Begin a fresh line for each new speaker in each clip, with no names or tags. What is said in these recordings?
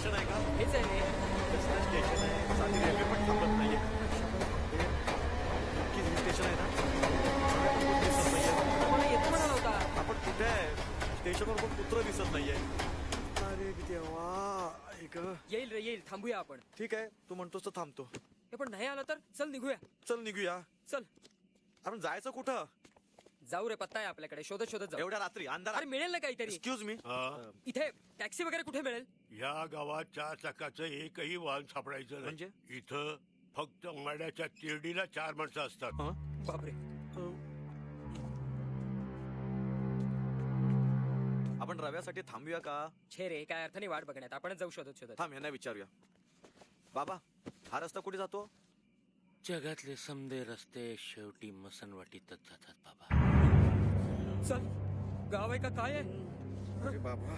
Station आहे का?
हेच आहे रे.
कसलं स्टेशन आहे? साधी रेल्वे पण थांबत नाहीये. नक्की हिल स्टेशन आहे ना? कुठं दिसत नाहीये.
मला येतो म्हणाला होता.
आपण कुठे आहे? स्टेशनवर पण कुत्र दिसत नाहीये. अरे देवा, ऐक.
येईल रे येईल, थांबूया आपण.
ठीक आहे, तू म्हणतोस तर थांबतो.
हे पण नाही आलं तर चल निघूया.
चल निघूया.
चल
आपण जायचं कुठं?
जाऊ रे, पत्ता आहे आपल्याकडे, शोधत शोधत जाऊ.
एवढ्या रात्री अंधार.
अरे मिळेल ना काहीतरी.
Excuse me.
इथे टॅक्सी वगैरे कुठे मिळेल?
या गावात 4 चाकाचं एकही वाहन सापडायचं
म्हणजे?
नाही. इथं फक्त माड्याच्या तिरडीला 4 माणसं असतात.
बापरे.
आपण रव्यासाठी थांबूया का?
छे रे, काय अर्थ नाही वाट बघण्यात, आपणच जाऊ शोधत शोधत.
थांब, यांना विचारूया. बाबा, हा रस्ता कुठे जातो?
जगातले समदे रस्ते शेवटी मसनवाटीतच जातात बाबा.
चल, गाव आहे का काय आहे?
अरे बाबा,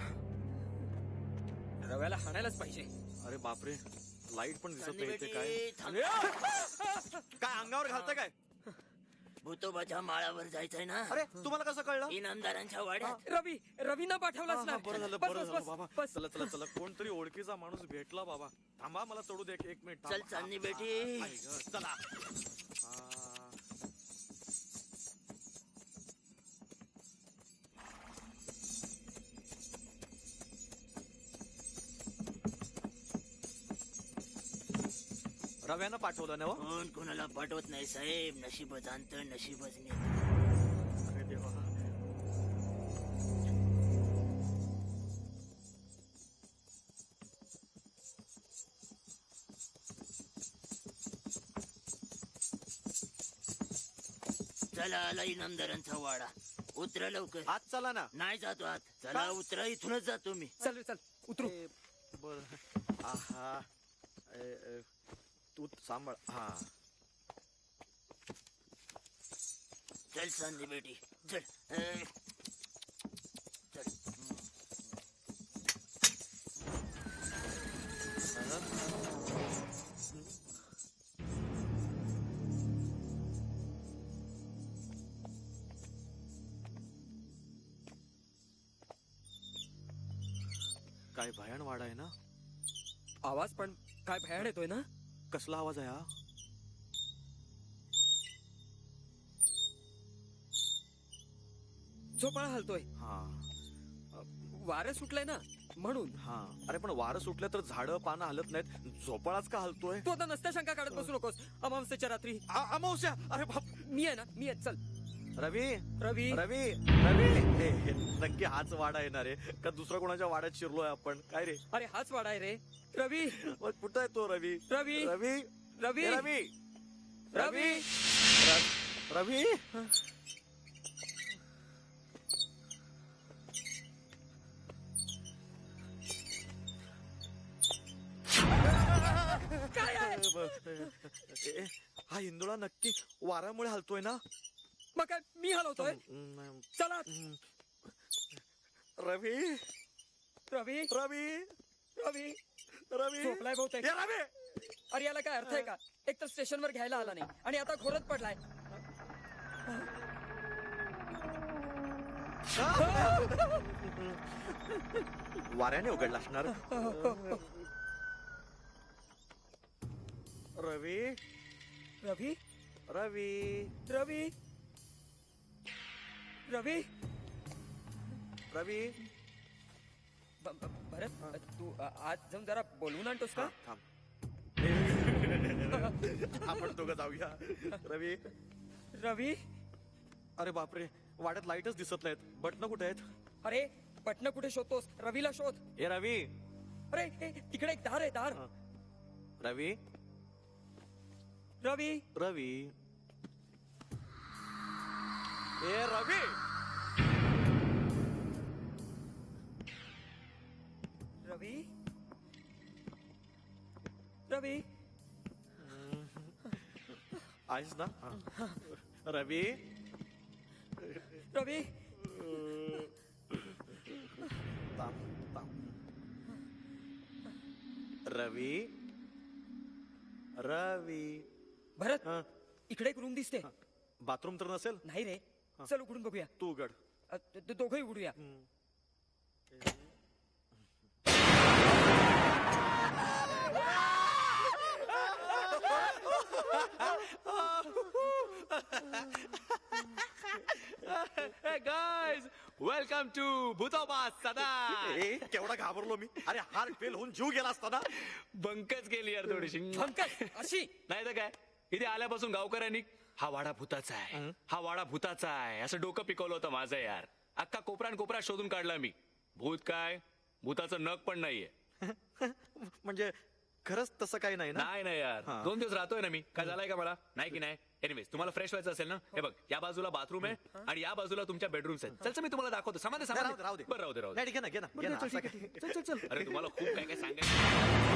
रव्याला हाणायलाच पाहिजे.
अरे बापरे, लाईट पण दिसत नाही इथे. काय
थांब.
काय अंगावर घालतं काय?
भूतोबाच्या माळावर जायचंय ना.
अरे तुम्हाला कसं कळलं?
इनामदारांच्या वाड्यात.
रवीना पाठवलाच ना.
बरं झालं,
बस,
बरं
बस,
झालं
बस,
बाबा.
बस.
चला चला चला, कोणतरी ओळखीचा माणूस भेटला बाबा. थांबा, मला चढू दे एक मिनिट.
चल चांदणी बेटी.
आई गं, चला. रव्यानं पाठवलं ना?
कोण कोणाला पाठवत नाही साहेब. नशीबच आणत, नशीबच नेत.
अरे देवा.
चला आला इनामदारांचा वाडा. उतरा लवकर.
आज चला ना.
नाही जातो आत. चला उतरा, इथूनच जातो मी.
चल रे, चल उतरू.
बर. आहा. तू सांभाळ. हा.
चल चांदणी बेटी चल. चल.
काय भयान वाडा आहे ना?
आवाज पण काय भयान येतोय ना?
कसला आवाज आहे हा?
झोपाळा हलतोय.
हा
वारं सुटलंय ना म्हणून.
हा. अरे पण वारं सुटलं तर झाडं पानं हलत नाहीत, झोपाळाच का हलतोय?
तू आता नसत्या शंका काढत बसू नकोस. अमावस्येच्या रात्री
अमावस्या. अरे बाप.
मी आहे ना, मी आहे. चल
रवी
रवी.
रवी रवी. हे नक्की हाच वाडा येणार आहे का दुसरा कोणाच्या वाड्यात शिरलोय आपण? काय रे?
अरे हाच वाडा आहे रे. रवी
मग कुठं आहे तो रवी?
रवी
रवी
रवी
रवी
रवी.
रवी.
काय आहे?
हा हिंदुळा नक्की वाऱ्यामुळे हलतोय ना?
मग काय मी हलवतोय? चला.
रवी
रवी
रवी
रवी
रवी.
झोपलाय बहुतेक.
ए, रवी.
अरे याला काय अर्थ आहे का? एक तर स्टेशनवर घ्यायला आला नाही आणि आता घोरत पडलाय.
वाऱ्याने उघडला असणार. रवी
रवी
रवी
रवी रवी.
रवी.
भरत, तू आज जाऊन जरा बोलवून आणतोस का?
थांब. आपण दोघं जाऊया. रवी.
रवी.
अरे बापरे, वाड्यात लाईटच दिसत नाहीत. बटणं कुठे आहेत?
अरे पटणं कुठे शोधतोस? रवीला शोध.
ए रवी.
अरे तिकडे एक दार आहे, दार.
रवी
रवी
रवी. ए रवी.
रवी रवी.
आहेस ना? रवी
रवी.
थांब थांब. रवी रवी.
भरत, इकडे एक रूम दिसते.
बाथरूम तर नसेल?
नाही रे. चल उघडून बघूया.
तू उघड.
दोघंही उघडूया.
वेलकम टू भूतोबास सदा.
केवढा घाबरलो मी. अरे हार्ट फेल होऊन जीव गेला असता ना.
बंकच गेली यार थोडीशी.
पंकज अशी
नाही तर काय, इथे आल्यापासून गावकऱ्यांनी हा वाडा भूताचा आहे, हा वाडा भूताचा आहे असं डोकं पिकवलं होतं माझं यार. अख्खा कोपरा शोधून काढला मी. भूत काय, भूताचं नख पण नाहीये.
म्हणजे खरंच तसं काही नाही ना.
नाही यार, 2 दिवस राहतोय ना मी. काय झालंय का मला? नाही की नाही. एनिवेज तुम्हाला फ्रेश व्हायचं असेल ना, हे बघ या बाजूला बाथरूम आहे आणि या बाजूला तुमच्या बेडरूम्स आहेत. चल मी तुम्हाला दाखवतो. समाधी
राहू दे, राहू दे.
बरं राहू दे राहू दे.
नाही, घे ना, घे ना, घे ना. असं काय.
चल अरे तुम्हाला खूप काय काय सांगायचं.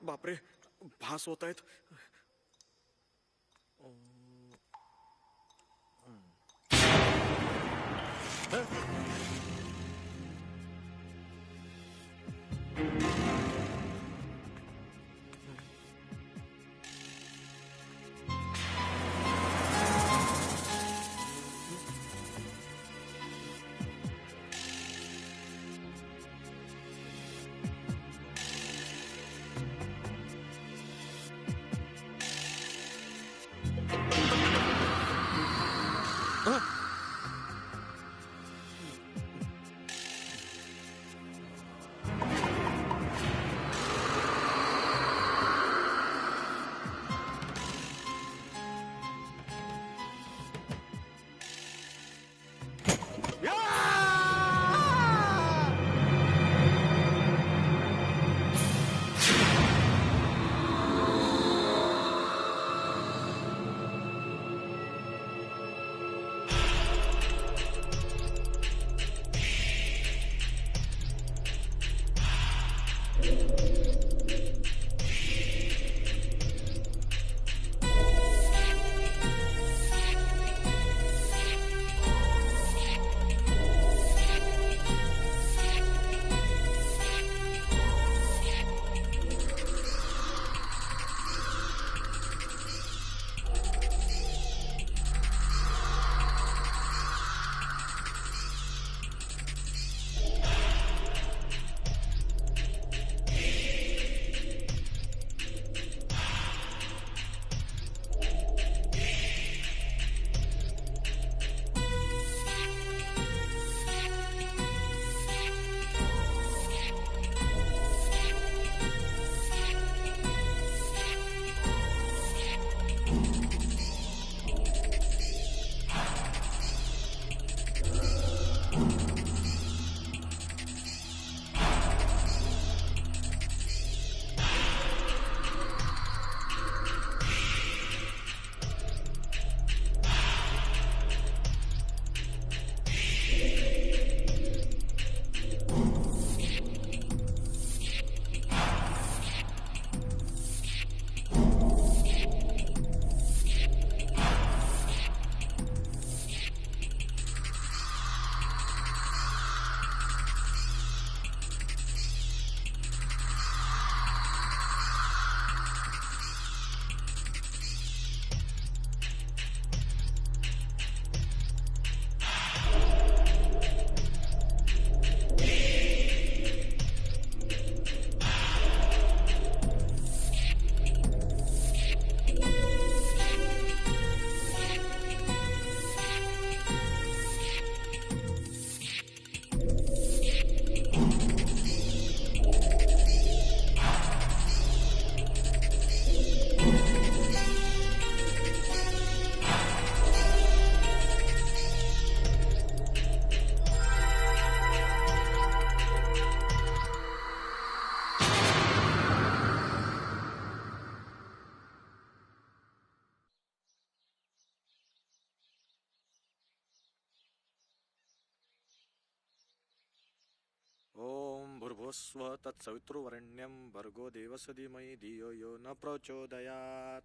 बापरे, भास होत आहेत. स्व तत्सवितृवरेण्यं भर्गो देवस्य धीमहि धियो यो न प्रचोदयात.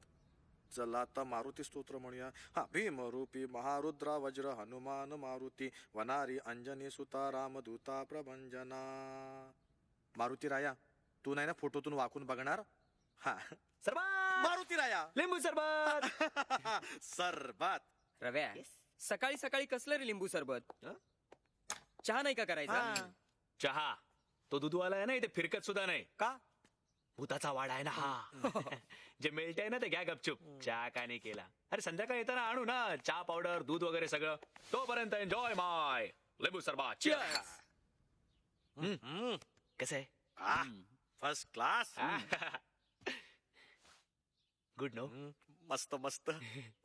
चला आता मारुती स्तोत्र म्हणूया. हा, भीमरूपी महारुद्रा वज्र हनुमान मारुती वनारी अंजनी सुता रामदूता प्रभंजना. मारुती राया, तू नाही ना फोटोतून वाकून बघणार? हा,
सरबत
मारुती राया.
लिंबू सरबत.
सरबत.
रव्या, सकाळी सकाळी कसलं रे लिंबू सरबत? चहा नाही का करायचा?
चहा तो दुधवाला आहे ना, इथे फिरकत सुद्धा नाही.
का?
भूताचा वाडा आहे ना हा. जे मिळतंय ना ते घ्या गपचूप. चहा का नाही केला? अरे संध्याकाळी येताना आणू ना चहा पावडर दूध वगैरे सगळं. तोपर्यंत एन्जॉय माय लिंबू सरबत. Cheers. कसं आहे?
First class.
Good no.
मस्त मस्त.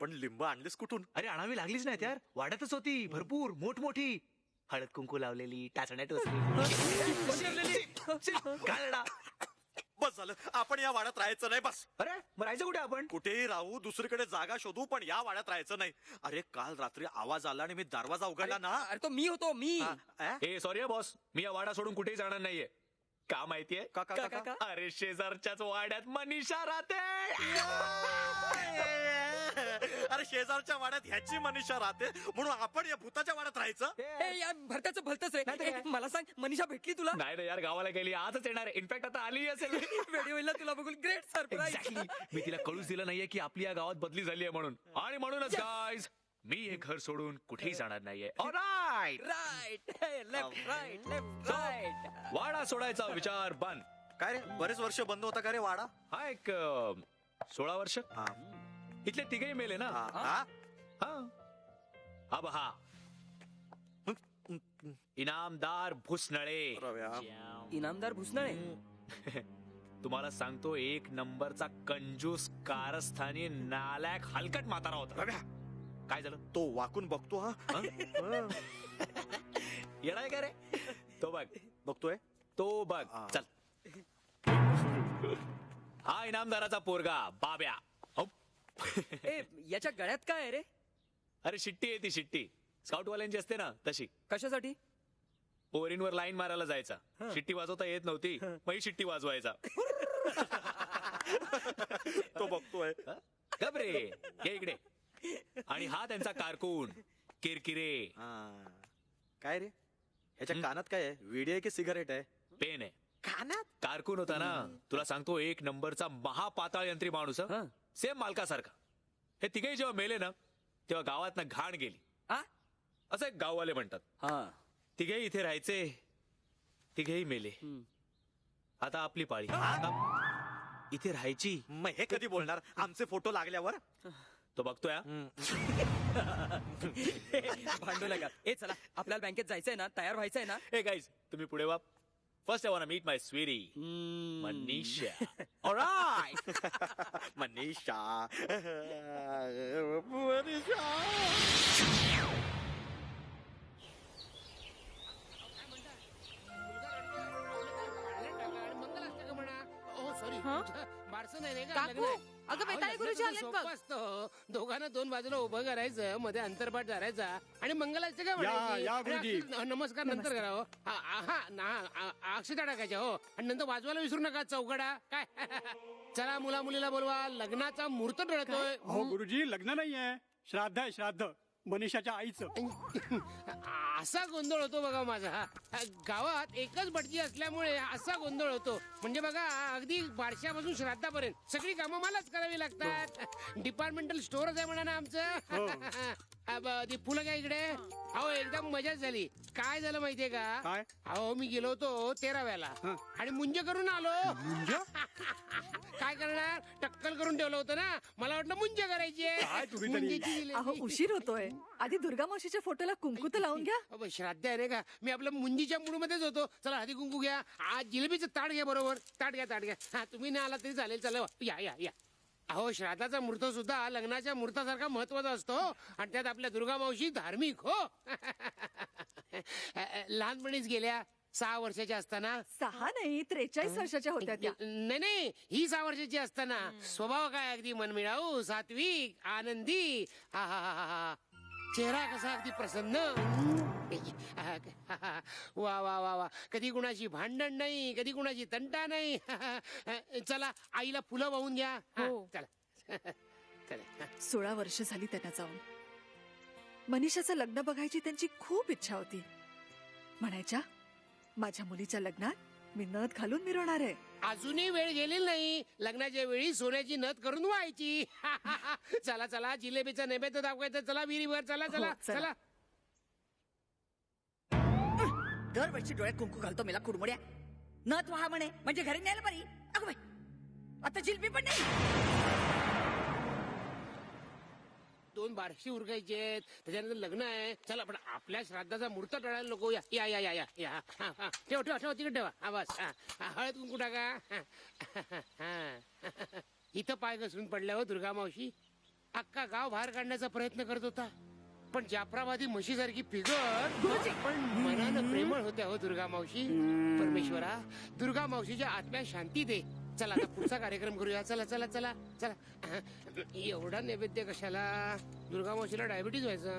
पण लिंब आणलीस कुठून?
अरे आणावी लागलीच नाही यार, वाड्यातच होती भरपूर मोठमोठी. हळद कुंकू लावलेली, टाचण्या टोचलेली. घालडा.
बस झालं, आपण या वाड्यात राहायचं नाही. बस.
अरे मग राहायचं कुठे आपण?
कुठेही राहू, दुसरीकडे जागा शोधू, पण या वाड्यात राहायचं नाही. अरे काल रात्री आवाज आला आणि मी दरवाजा उघडला ना.
अरे तो मी होतो, मी.
ए सॉरी बॉस, मी या वाडा सोडून कुठेही जाणार नाहीये. का माहितीये?
का का का का?
अरे शेजारच्याच वाड्यात मनीषा राहते.
अरे शेजारच्या वाड्यात ह्याची मनीषा राहते म्हणून आपण या भूताच्या वाड्यात राहायचं?
ए या भरताचं भलतच रे. ए, मला सांग, मनीषा भेटली तुला?
नाही रे यार, गावाला गेली, आजच येणार आहे. इनफॅक्ट आता आली असेल.
व्हिडिओ होईल तुला बघून. Great surprise.
एक्झॅक्टली. मी तिला कळूच दिलं नाहीये की आपली या गावात बदली झाली आहे म्हणून. आणि म्हणूनच गाईज, मी हे घर सोडून कुठेही जाणार नाहीये. Alright.
Right left right left right.
वाडा सोडायचा विचार बंद.
काय रे, बरेच वर्ष बंद होता का रे वाडा?
हा एक 16 वर्ष.
हा.
इथले तिघही मेले ना.
हा. हा?
हा. अब हा इनामदार भुसनळे.
रव्या.
इनामदार भुसनाळे.
तुम्हाला सांगतो, एक नंबरचा कंजूस कारस्थानी नालायक हलकट म्हातारा होता.
रव्या,
काय झालं?
तो वाकून बघतो. हा.
येणार का रे? तो बघ.
बघतोय.
तो बघ.
हा.
चल. हा इनामदाराचा पोरगा बाब्या. हो.
ए याच्या गळ्यात काय आहे रे?
अरे शिट्टी आहे ती, शिट्टी. स्काउट वाल्यांची असते ना तशी.
कशासाठी?
पोरींवर लाईन मारायला जायचा. शिट्टी वाजवता येत नव्हती, मग शिट्टी वाजवायचा.
तो बघतोय.
घबरे ये इकडे. आणि हा त्यांचा कारकून किरकिरे.
हा. काय रे, ह्याच्या कानात काय आहे? विडी आहे की सिगारेट आहे?
पेन आहे.
कानात?
कारकून होता ना, तुला सांगतो, एक नंबरचा महापाताळ यंत्री माणूस.
हा.
सेम मालकासारखा. हे तिघेही जेव्हा मेले ना, तेव्हा गावात ना घाण गेली.
आ?
असं एक गाववाले म्हणतात.
हा.
तिघेही इथे राहायचे, तिघेही मेले. आता आपली पाळी. इथे राहायची.
मग हे कधी बोलणार? आमचे फोटो लागल्यावर?
तो बघतोय.
भांडू नका. ए चला, आपल्याला बँकेत जायचंय ना, तयार व्हायचंय ना.
हे गाईज, तुम्ही पुढे वा. First I want meet my sweetie Manisha.
Alright. Manisha. Manisha.
काकू, अगं बेताळे गुरुजी आलेत बघ.
असतं दोघांना दोन बाजूला उभं करायचं, मध्ये अंतरपाठ धरायचा आणि मंगलाचं काय म्हणायचं? नमस्कार नंतर करावं. अक्षता टाकायच्या हो, आणि नंतर वाजवायला विसरू नका. चौकडा काय. चला, मुला मुलीला बोलवा, लग्नाचा मुहूर्त टळतोय.
हो गुरुजी, लग्न नाहीये, श्राद्ध आहे, श्राद्ध मनीषाच्या आईचं.
असा गोंधळ होतो बघा माझा. गावात एकच बटकी असल्यामुळे असा गोंधळ होतो. म्हणजे बघा, अगदी बारशापासून श्राद्धापर्यंत सगळी कामं मलाच करावी लागतात. डिपार्टमेंटल स्टोअरच आहे म्हणा ना आमचं. ती फुलं काय इकडे. अहो एकदम मजाच झाली. काय झालं माहितीये का?
काय?
अहो मी गेलो होतो 13व्याला आणि मुंज करून आलो. काय करणार, टक्कल करून ठेवलं होतं ना, मला वाटलं मुंज करायची आहे.
अहो उशीर होतोय, आधी दुर्गा मावशीच्या फोटोला कुंकू तर लावून घ्या.
अबे, श्राद्ध आहे रे का? मी आपलं मुंजीच्या मूड मध्येच होतो. चला आधी कुंकू घ्या. आज जिलेबीचं ताट घ्या. बरोबर, ताट घ्या, ताट घ्या. हा, तुम्ही नाही आला तरी चालेल. चला या या या. अहो श्राद्धाचा मुहूर्त सुद्धा लग्नाच्या मुहूर्तासारखा महत्वाचा असतो. आणि त्यात आपल्या दुर्गा मावशी धार्मिक. हो. लहानपणीच गेल्या 6 वर्षाच्या असताना.
6 नाही, 43 वर्षाच्या होत्या त्या.
नाही, ही 6 वर्षाची असताना. स्वभाव काय अगदी मनमिळाऊ, सात्विक, आनंदी. हा हा हा हा. चेहरा कसा अगदी प्रसन्न. वा वा वा वा. कधी कुणाची भांडण नाही, कधी कुणाची तंटा नाही. चला आईला फुलं वाहून घ्या.
हो.
चला चला.
16 वर्ष झाली त्यांना जाऊन. मनीषाचं लग्न बघायची त्यांची खूप इच्छा होती. म्हणायच्या माझ्या मुलीच्या लग्नात मी नथ घालून मिरवणार आहे.
अजूनही वेळ गेलेली नाही. लग्नाच्या वेळी सोन्याची नथ करून व्हायची. चला चला जिलेबीचा नैवेद्य दाखवायचं. चला विहिरीवर. चला चला
हो, चला.
चला.
दरवर्षी डोळ्यात कुंकू घालतो मला कुडमुड्या. नथ व्हा म्हणे म्हणजे घरी न्यायला बरी. अगं बाई आता जिलबी पण नाही.
2 बारशी उरकायचे. त्याच्यानंतर लग्न आहे. चला पण आपल्या श्राद्धाचा मुहूर्त टळायला नको. या या या या या. हा, हा. ठेव ठेव ठेव तिकडे ठेवा. हा बस. हळद कुंकू टाका. इथं पाय घसरून पडल्या हो दुर्गा मावशी. अख्खा गाव बाहेर काढण्याचा प्रयत्न करत होता, पण जाफराबादी म्हशीसारखी फिगर पण मनानं प्रेमळ होत्या हो दुर्गा मावशी. परमेश्वरा दुर्गा मावशीच्या आत्म्यात शांती दे. चला आता पुढचा कार्यक्रम करूया. चला चला चला चला. एवढा नैवेद्य कशाला? दुर्गा मावशीला डायबिटीज व्हायचा.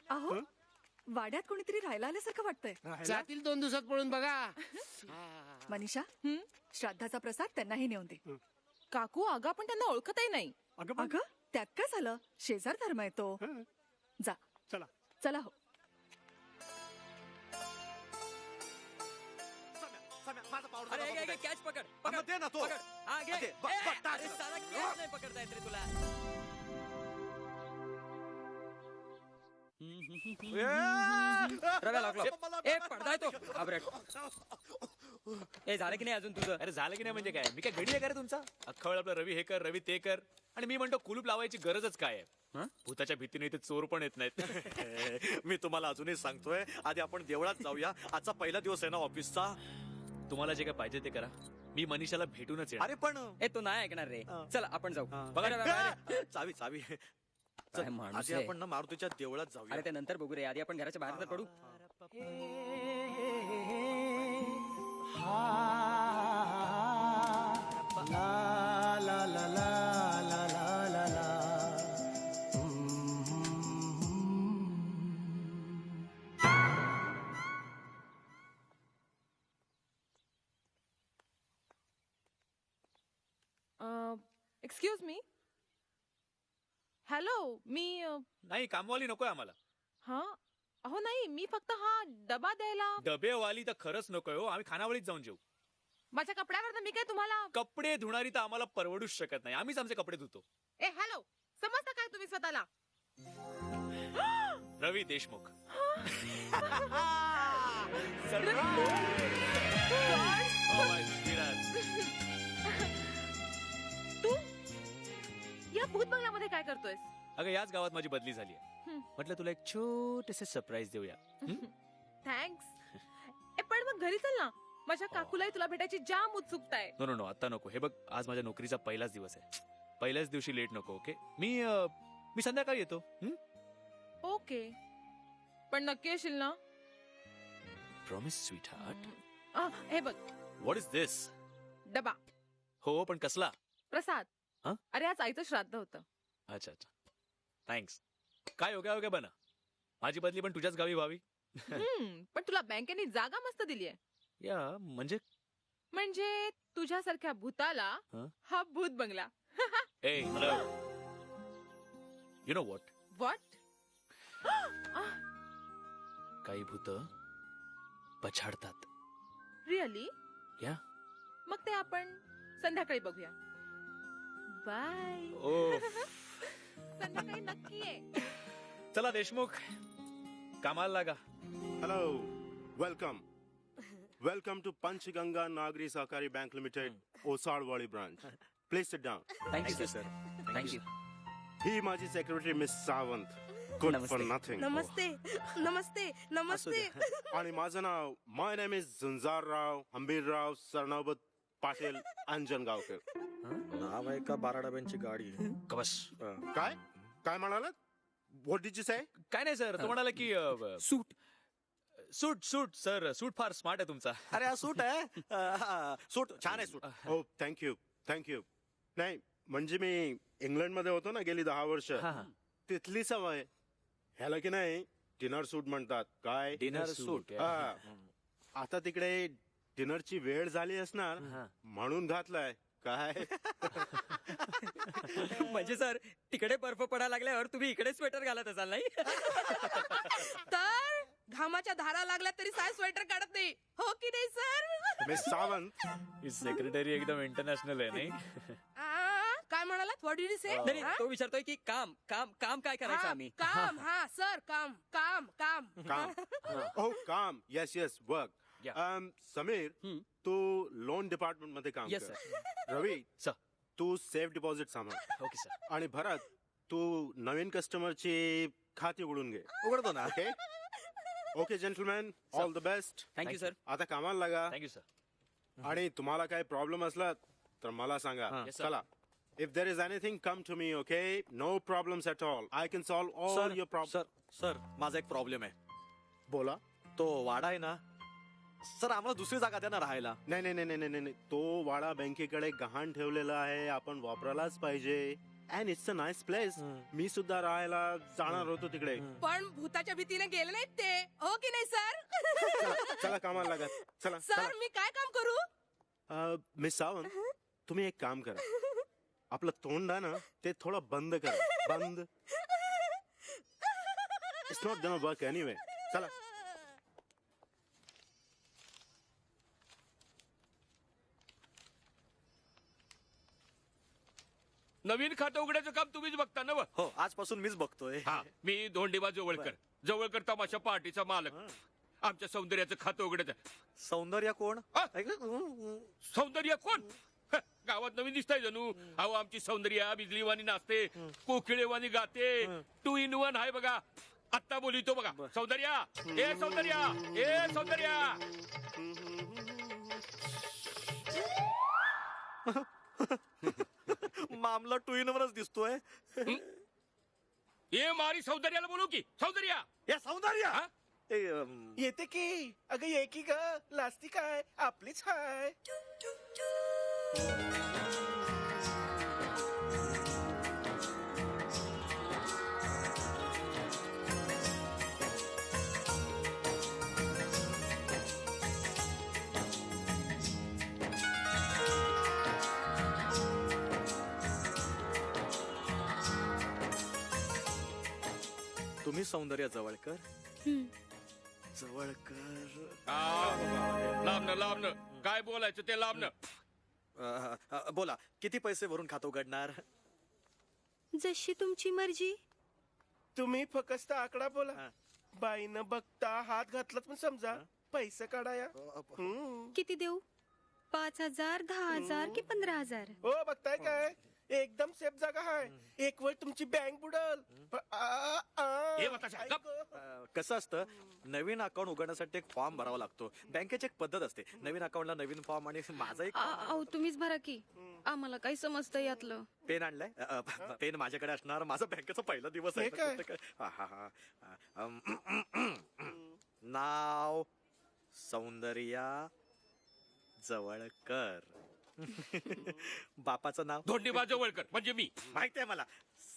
अहो वाड्यात कोणीतरी राहायला आल्यासारखं वाटतंय.
जातील 2 दिवसात पळून बघा.
मनीषा श्राद्धाचा प्रसाद त्यांनाही नेऊन दे.
काकू अगं आपण त्यांना ओळखतही नाही.
अगं त्यात काय झालं? शेजार धर्म येतो. जा
चला.
चला. हो
अरे कॅच पकड पकड
दे ना तो.
पकड. हा घे.
दे, बघ, बघ, टाक.
अरे साला catch नाही पकडता येत रे तुला. रव्या लागलो. ए पडदाय तो आबरेट. ए झालं की नाही अजून तुझं?
अरे झालं की नाही म्हणजे काय? मी काय घडी आहे का रे तुमचा? अख्खा वेळ आपलं रवी हे कर रवी ते कर, आणि मी म्हणतो कुलूप लावायची गरजच काय आहे? भूताच्या भीतीने इथे चोर पण येत नाहीत.
मी तुम्हाला अजूनही सांगतोय, आधी आपण देवळात जाऊया. आजचा पहिला दिवस आहे ना ऑफिसचा.
तुम्हाला जे काय पाहिजे ते करा. मी मनीषाला भेटूनच येणार.
अरे पण
ए तो नाही ऐकणार रे. चल आपण जाऊ.
बघा
अरे, अरे, अरे.
चावी चावी.
काय माणूस
आधी
आहे.
आपण ना मारुतीच्या देवळात जाऊया.
अरे ते नंतर बघू रे. आधी आपण घराच्या बाहेर तर पडू.
Excuse me. हॅलो मी
नाही कामवाली नकोय आम्हाला.
हा अहो नाही मी फक्त हा डबा द्यायला.
डबेवाली तर खरंच नकोय हो. आम्ही खानावळीत जाऊन जेऊ.
माझ्या कपड्यावर मी काय तुम्हाला.
कपडे धुणारी तर आम्हाला परवडूच शकत नाही. आम्हीच आमचे कपडे धुतो.
ए हॅलो समजता काय तुम्ही स्वतःला?
रवी देशमुख.
तू या भूत बंगल्यामध्ये काय करतोयस?
अगं याच गावात माझी बदली झाली आहे. म्हटलं तुला एक छोटेसे सरप्राईज देऊया.
थँक्स. ए पण मग घरी चल ना. माझ्या काकूलाही तुला भेटायची जाम उत्सुकता आहे.
नो नो नो आता नको. हे बघ आज माझ्या नोकरीचा पहिलाच दिवस आहे. पहिल्याच दिवशी लेट नको. ओके मी संध्याकाळी येतो.
ओके पण नक्की येशील ना?
Promise sweet heart.
हे बघ
व्हॉट इज दिस?
डबा.
हो पण कसला?
प्रसाद.
हा?
अरे आज आईचं श्राद्ध होतं.
अच्छा अच्छा थँक्स. काय योग्या बना. माझी बदली पण तुझ्याच गावी व्हावी.
पण तुला बँकेने जागा मस्त दिली आहे.
या म्हणजे
तुझ्यासारख्या भूताला हा भूत बंगला.
ए यु नो व्हॉट
व्हॉट?
काही भूत पछाडतात.
रिअली?
या
मग ते आपण संध्याकाळी बघूया. बाय.
ओ
संध्याकाळी नक्की आहे.
चला देशमुख कामाला लागा.
Hello, welcome to Panchganga Nagri Sahkari Bank Limited, Osarwali branch. Please sit down.
Thank you sir. Thank you.
ही माझी secretary miss Sawant. Good for nothing.
नमस्ते नमस्ते नमस्ते.
आणि माझं नाव my name is Jhunjharrao Hambirrao Sarnobat Patil Anjangaonkar.
नाव आहे का 12 डब्यांची गाडी?
कबस.
काय काय म्हणालात? What did you say?
काय नाही सर. तो म्हणाला की
सूट
सूट सूट सर सूट फार स्मार्ट आहे तुमचा.
अरे हा सूट आहे. सूट छान आहे सूट.
हो थँक्यू. नाही म्हणजे मी इंग्लंड मध्ये होतो ना गेली 10 वर्ष तिथली सवय. ह्याला की नाही डिनर सूट म्हणतात. काय
डिनर सूट
हा. आता तिकडे डिनरची वेळ झाली असणार म्हणून घातलाय. काय
म्हणजे सर तिकडे बर्फ पडायला लागल्यावर तुम्ही इकडे स्वेटर घालत असाल नाही?
तर घामाच्या धारा लागल्या तरी साय स्वेटर काढत नाही, हो की नाही सर?
मिस सावंत,
सेक्रेटरी एकदम इंटरनॅशनल आहे नाही?
काय म्हणालात? व्हॉट डिड यू से?
नाही नाही, तो विचारतोय की काम काम काम काय करायचं आम्ही?
काम, हा सर, काम काम काम
काम. ओ काम. Yes yes work. समीर तू लोन डिपार्टमेंट मध्ये काम
Yes,
कर. रवी
सर.
तू सेफ डिपॉझिट सांभाळ.
Okay sir.
आणि भरत तू नवीन कस्टमरची खाती उघडून घे.
उघडतो ना.
Okay okay gentleman, all the best.
Thank you sir.
आता कामाला लागा.
Thank you sir.
आणि तुम्हाला काही प्रॉब्लेम असला तर मला सांगा.
Yes, sir.
चला. If there is anything come to me. Okay, no problems at all. I can solve all your problem.
Sir माझा एक प्रॉब्लेम आहे.
बोला.
तो वाडा आहे ना सर, आम्हाला दुसरी जागा द्या ना राहायला.
नाही नाही नाही नाही नाही, तो वाडा बँकेकडे गहाण ठेवलेला आहे. आपण वापरायलाच पाहिजे. And it's a nice place. मी सुद्धा राहायला जाणार होतो तिकडे.
पण भूताच्या भीतीने गेले नाहीत ते, हो की नाही सर?
चला कामाला लागा. चला
सर मी काय काम करू?
मिस सावंत, तुम्ही एक काम करा. आपलं तोंड आहे ना ते थोडं बंद करा. बंद. It's not gonna work anyway. चला.
नवीन खातं उघडायचं काम तुम्हीच बघता ना?
हो, आजपासून मीच बघतोय.
हा, मी धोंडीबा जवळकर, जवळकर तमाशा पार्टीचा मालक. आमच्या सौंदर्याचं खातं उघडायचं.
सौंदर्य कोण?
सौंदर्य कोण? गावात नवीन दिसताय जणू. अहो आमची सौंदर्या बिजलीवाणी नाचते, कोकिळेवाणी गाते, 2 in 1 आहे बघा. आत्ता बोलितो बघा. सौंदर्या, ए सौंदर्या, ए सौंदर्या.
मामला 2 in 1च दिसतोय.
ए मारी सौंदर्याला बोलू की. सौंदर्या,
या सौंदर्य
येते की. अगं ये की ग. लास्ती काय आपलीच हाय.
तुम्ही सौंदर्य जवळकर? जवळकर
लांबन लांबन काय बोलायचं ते लांबन.
बोला, किती पैसे भरून खातो उघडणार?
जशी तुमची मर्जी.
तुम्ही फक्त आकडा बोला. बाईनं बघता हात घातलाच पण समजा पैसे काढाया.
किती देऊ? 5,000, 10,000 की 15,000?
हो बघताय काय एकदम सेफ जागा आहे. एक वेळ तुमची बँक बुडल.
कसं असतं, नवीन अकाउंट उघडण्यासाठी एक फॉर्म भरावा लागतो. बँकेची एक पद्धत असते. नवीन अकाउंटला नवीन फॉर्म. आणि माझा एक
तुम्हीच भरा की. आम्हाला काय समजतं यातलं.
पेन आणलाय? पेन माझ्याकडे असणार. माझा बँकेचा पहिला दिवस आहे. नाव सौंदर्या जवळकर. बापाचं नाव
धोंडीबा जवळकर म्हणजे मी.
माहिती आहे मला.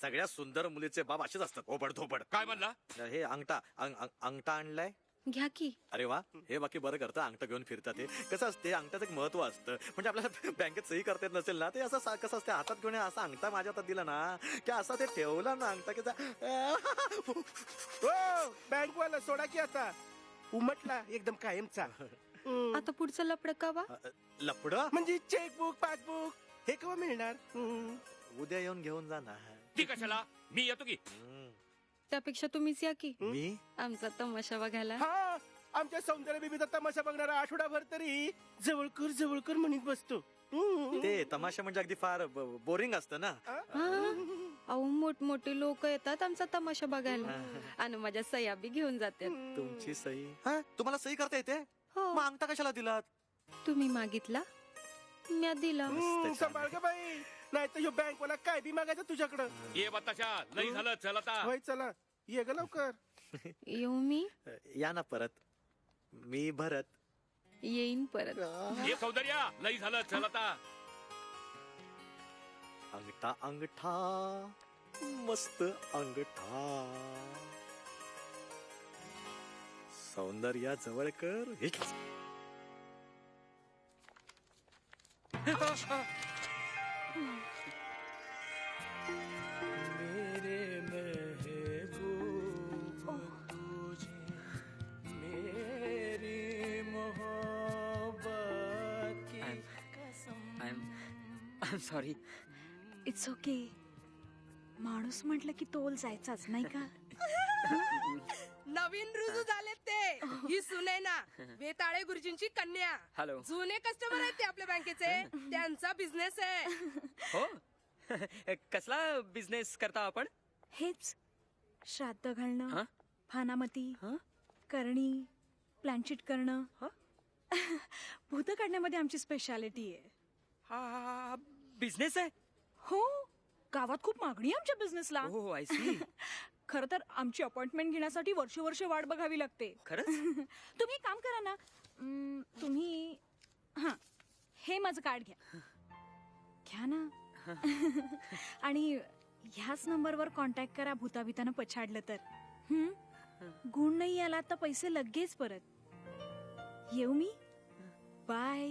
सगळ्या सुंदर मुलीचे बाप असेच असतात. ओबड धोबड.
काय म्हणला?
हे अंगठा आणलाय?
घ्या की.
अरे वा, हे बाकी बरं करतं. अंगठा घेऊन फिरतात. हे कसं असते, अंगठाचं एक महत्व असतं. म्हणजे आपल्याला बँकेत सही करता येत नसेल ना, ते असं कसं असते, हातात घेऊन असा अंगठा माझ्या हातात दिला ना की असा ते ठेवला ना अंगठा की
बँकवाला सोडा की आता. उमटला एकदम कायमचा.
आता पुढचं लपड का वा?
लपड
म्हणजे चेकबुक पासबुक हे केव्हा मिळणार?
उद्या येऊन घेऊन जा ना.
ती कशाला? मी येतो की.
त्यापेक्षा तुम्हीच या की.
मी
आमचा तमाशा बघायला.
हा, आमच्या सौंदर्य बेबीचा तमाशा बघणारा आठवडाभर तरी जवळकर जवळकर म्हणत बसतो.
ते तमाशा म्हणजे अगदी फार बोरिंग असतं ना.
अहो मोठमोठे लोक येतात आमचा तमाशा बघायला आणि माझ्या सह्या बी घेऊन जातात.
तुमची सही? तुम्हाला सही करता येते?
हो.
मग अंगठा कशाला दिलात?
तुम्ही मागितला, म्या दिला.
सांभाळ का बाई, नाही तर बँकवाला काय बी मागायचं तुझ्याकडं.
ये बताशा, लई झालं. चल आता.
होय चला, ये ग लवकर.
येऊ मी?
या ना परत. मी भरत
येईन परत.
ये सौंदर्या, लई झालं. चल आता.
अंगठा अंगठा मस्त अंगठा सौंदर्या जवळ कर हेच. मेरे महबूब तुझे मेरी मोहब्बत की
I am sorry.
It's okay. माणूस म्हटलं की तोल जायचाच नाही का?
नवीन रुजू झालेत ते. ही सुने ना वेताळे गुरुजींची कन्या.
हॅलो.
जुने कस्टमर आहेत ते आपल्या बँकेचे. त्यांचा बिझनेस आहे.
हो. कसला बिझनेस करता आपण?
हेच श्राद्ध घालणं, फानामती करणी, प्लॅनशीट करणं, भूत काढण्यामध्ये आमची स्पेशालिटी आहे.
हा बिझनेस आहे.
हो, गावात खूप मागणी आहे आमच्या बिझनेसला.
हो आय सी.
खरं तर आमची अपॉइंटमेंट घेण्यासाठी वर्ष वाट बघावी लागते.
खरंच?
तुम्ही एक काम करा ना, तुम्ही हे माझं कार्ड घ्या ना. आणि ह्याच नंबरवर कॉन्टॅक्ट करा भूताभितानं पछाडलं तर. गुण नाही आला तर पैसे लगेच परत. येऊ मी. Bye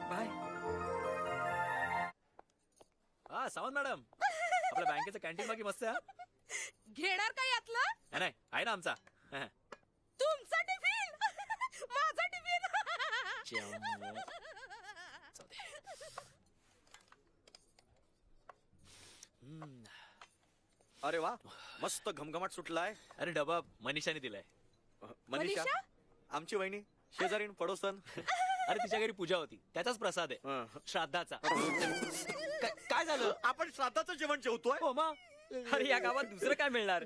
bye.
सावंत मॅडम, आपल्या बँकेचं कॅन्टीन बाकी मस्त आहे.
घेणार का यातलं?
नाही आहे ना आमचा.
तुमचा टिफिन. माझा टिफिन.
अरे वा मस्त घमघमाट सुटलाय.
अरे डबा मनीषाने दिलाय.
मनीषा आमची वहिनी शेजारीन पडोसन.
अरे तिच्या घरी पूजा होती, त्याचाच प्रसाद आहे श्राद्धाचा.
काय झालं? आपण श्राद्धाचं जेवण जेवतोय.
हो मग.
अरे या गावात दुसरं काय मिळणार?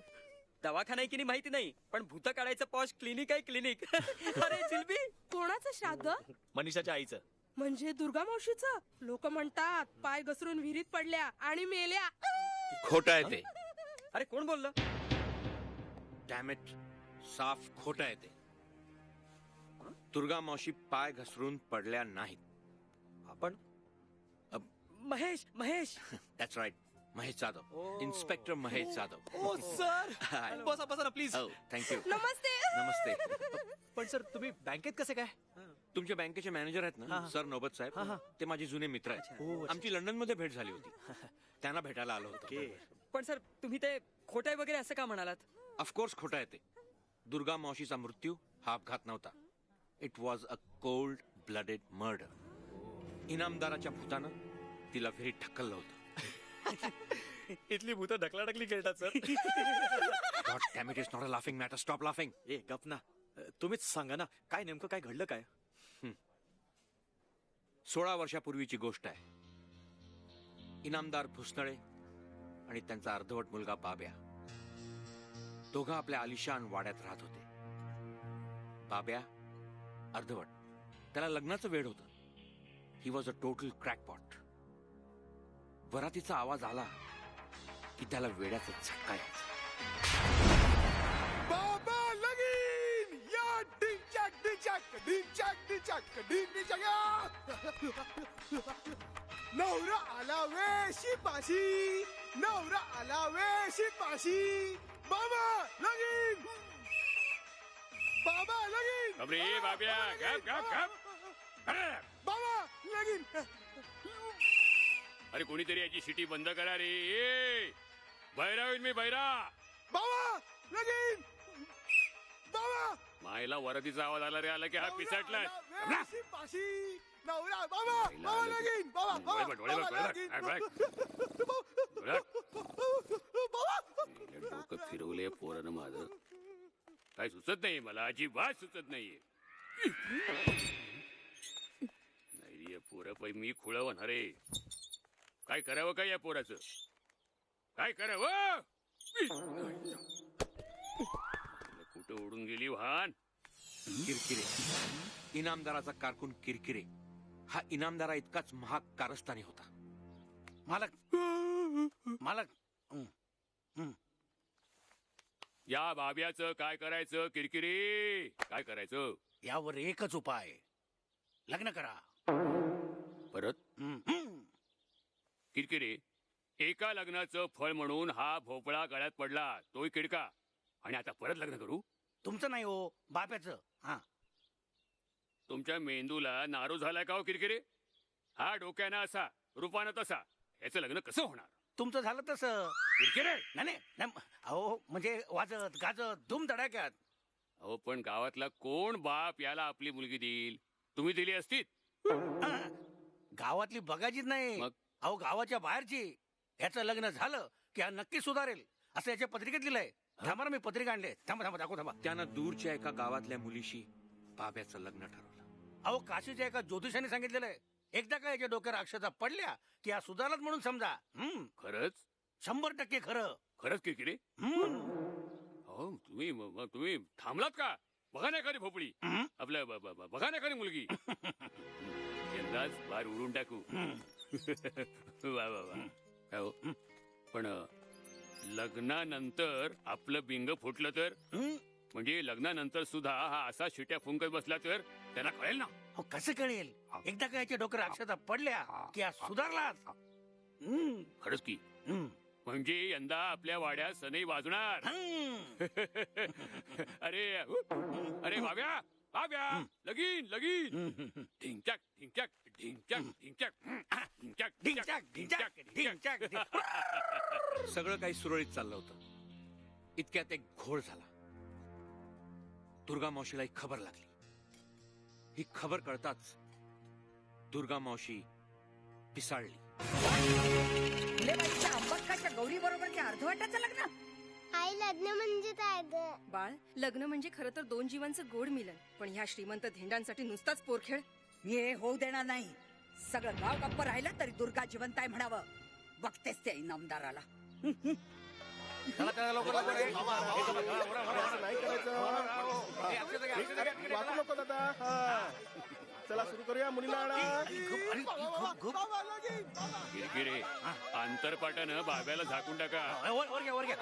दवाखाना आहे की नाही माहिती नाही, पण भूत काढायचं पॉश क्लिनिक आहे क्लिनिक. अरे जिलबी.
कोणाचं श्राद्ध?
मनीषाच्या आईचं.
म्हणजे दुर्गा मावशीचं. लोक म्हणतात पाय घसरून विहिरीत पडल्या आणि मेल्या.
खोट आहे ते.
अरे कोण बोललं?
डॅमेट, साफ खोट आहे ते. दुर्गा मावशी पाय घसरून पडल्या नाहीत.
आपण
Mahesh.
That's right. Mahesh Jadhav, inspector Mahesh Jadhav.
Oh sir, बसा बसा ना प्लीज.
थँक्यू.
नमस्ते.
नमस्ते.
पण सर तुम्ही बँकेत कसे काय?
तुमचे बँकेचे मॅनेजर आहेत ना सर नौबत साहेब, ते माझे जुने मित्र आहेत. आमची लंडन मध्ये भेट झाली होती, त्यांना भेटायला आलो होतो.
पण सर तुम्ही ते खोटाय वगैरे असं का म्हणालात?
ऑफकोर्स खोटं आहे ते. दुर्गा मावशीचा मृत्यू हा अपघात नव्हता. It was a cold blooded murder. इनामदाराच्या भूतानं तिला विहिरीत ढकललं होतं.
इथली भूत ढकलाढकली खेळतात sir.
God damn it, it's not a laughing matter. Stop laughing.
ए गप ना. तुम्हीच सांगा ना काय नेमकं काय घडलं काय?
16 वर्षापूर्वीची गोष्ट आहे. इनामदार भुसनळे आणि त्यांचा अर्धवट मुलगा बाब्या दोघं आपल्या आलिशान वाड्यात राहत होते. बाब्या अर्धवट, त्याला लग्नाचं वेड होतं. He was a total क्रॅकपॉट. वरातीचा आवाज आला की त्याला वेड्याचा झटका यायचा.
बाबा लगीन या डिचक डिचक डिचक डिचक डिचक या. नवरा आला वेशी पाशी, नवरा आला वेशी पाशी. बाबा लगीन, बाबा लगीन.
अरे बाब्या गप गप गप.
बाबा लगीन.
अरे कोणीतरी याची शिटी बंद करा रे. बैरा होईल मी बैरा.
बाबा लगीन. बाबा
मायला वरातीचा आवाज आला रे. आला की हा पिसाटलाय.
वेशी पाशी. नवरा बाबा बाबा लगीन. बाबा बाबा
डोकं फिरवले पोरानं माझं. काय सुचत नाही मला, अजिबात सुचत नाहीये. नाही पोरं पै मी खुळं होणार रे. काय करावं काय या पोराचं? काय करावं? कुठं उडून गेली वाहन? किरकिरे. इनामदाराचा कारकून किरकिरे हा इनामदारा इतकाच महाग कारस्थानी होता.
मालक
या बाब्याचं काय करायचं? किरकिरे काय करायचं?
यावर एकच उपाय, लग्न करा.
परत किरकिरे, एका लग्नाचं फळ म्हणून हा भोपळा गळ्यात पडला, तोही किडका, आणि आता परत लग्न करू?
तुमचं नाही हो, बाप्याचं. हा,
तुमच्या मेंदूला नारू झालाय का हो किरकिरे? हा डोक्यानं असा, रूपानं तसा, याचं लग्न कसं होणार?
तुमचं झालं तसं.
किरकिरे,
नाही नाही, अहो म्हणजे वाजत गाजत धूम धडाक्यात.
अहो पण गावातला कोण बाप याला आपली मुलगी देईल? तुम्ही दिली असती?
गावातली बघायचीच नाही, अहो गावाच्या बाहेरची. याचं लग्न झालं की हा नक्की सुधारेल असं याच्या पत्रिकेत लिहिलंय. थांबा ना, मी पत्रिका आणले. थांबा थांबा, दाखव थांबा.
त्यानं दूरच्या एका गावातल्या मुलीशी बाब्याचं लग्न ठरवलं.
अहो काशीच्या एका ज्योतिषाने सांगितलेलं आहे, एकदा का याच्या डोक्यावर अक्षता पडल्या की हा सुधारलाच म्हणून समजा.
खरंच?
100% खरं.
खरंच किरकिरे? हो, तुम्ही थांबलात का? बघा ना एखादी भोपळी, आपल्या बघा ना एखादी मुलगी. यंदाच बाहेर उडून टाकू. वा वा वा. हो, पण लग्नानंतर आपलं बिंग फुटलं तर? म्हणजे लग्नानंतर सुद्धा हा असा शिट्या फुंकत बसला तर त्यांना कळेल ना?
हो कसं कळेल? एकदा का याच्या डोक्यावर अक्षता पडल्या की हा सुधारलाच.
खरंच की? म्हणजे यंदा आपल्या वाड्यात सनई वाजणार. अरे अरे भाव्या, भाव्या, लगीन लगीन. ढिंच्याक ढिंच्याक ढिंच्याक ढिंच्याक ढिंच्याक ढिंच्याक ढिंच्याक ढिंच्याक.
सगळं काही सुरळीत चाललं होतं. इतक्यात एक घोळ झाला. दुर्गा मावशीला एक खबर लागली. ही खबर कळताच दुर्गा मावशी पिसाळली.
फुलेबाईच्या अंबक्काच्या गौरी बरोबरच्या अर्धवाटाचं लग्न?
आई, लग्न म्हणजे काय ग?
बाळ, लग्न म्हणजे खरं तर 2 जीवांचं गोड मिलन, पण ह्या श्रीमंत धेंडांसाठी नुसताच पोरखेळ.
मी हे होऊ देणार नाही. सगळं गाव गप्प राहिलं तरी दुर्गा जिवंत आहे म्हणावं. बघतेस त्या इनामदाराला.
चला चला, लवकर लवकर.
नाही करायचं. वाचू नको दादा. चला सुरू करूया. मुलीला आणा.
किरकिरे, आंतरपाटानं बाब्याला झाकून टाका.
वर घ्या, वर घ्या.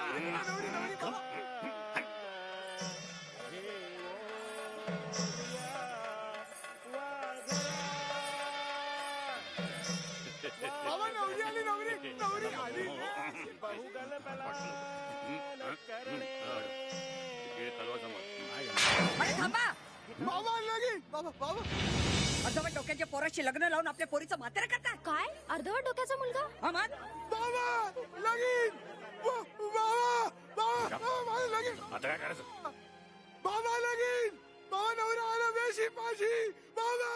अर्धवट डोक्याच्या पोराशी लग्न लावून आपल्या पोरीचं म्हातारं करता
काय? अर्धवट डोक्याचा मुलगा?
आता काय करायचं?
बाबा लगीन. बाबा नवरा आला वेशी पाशी. बाबा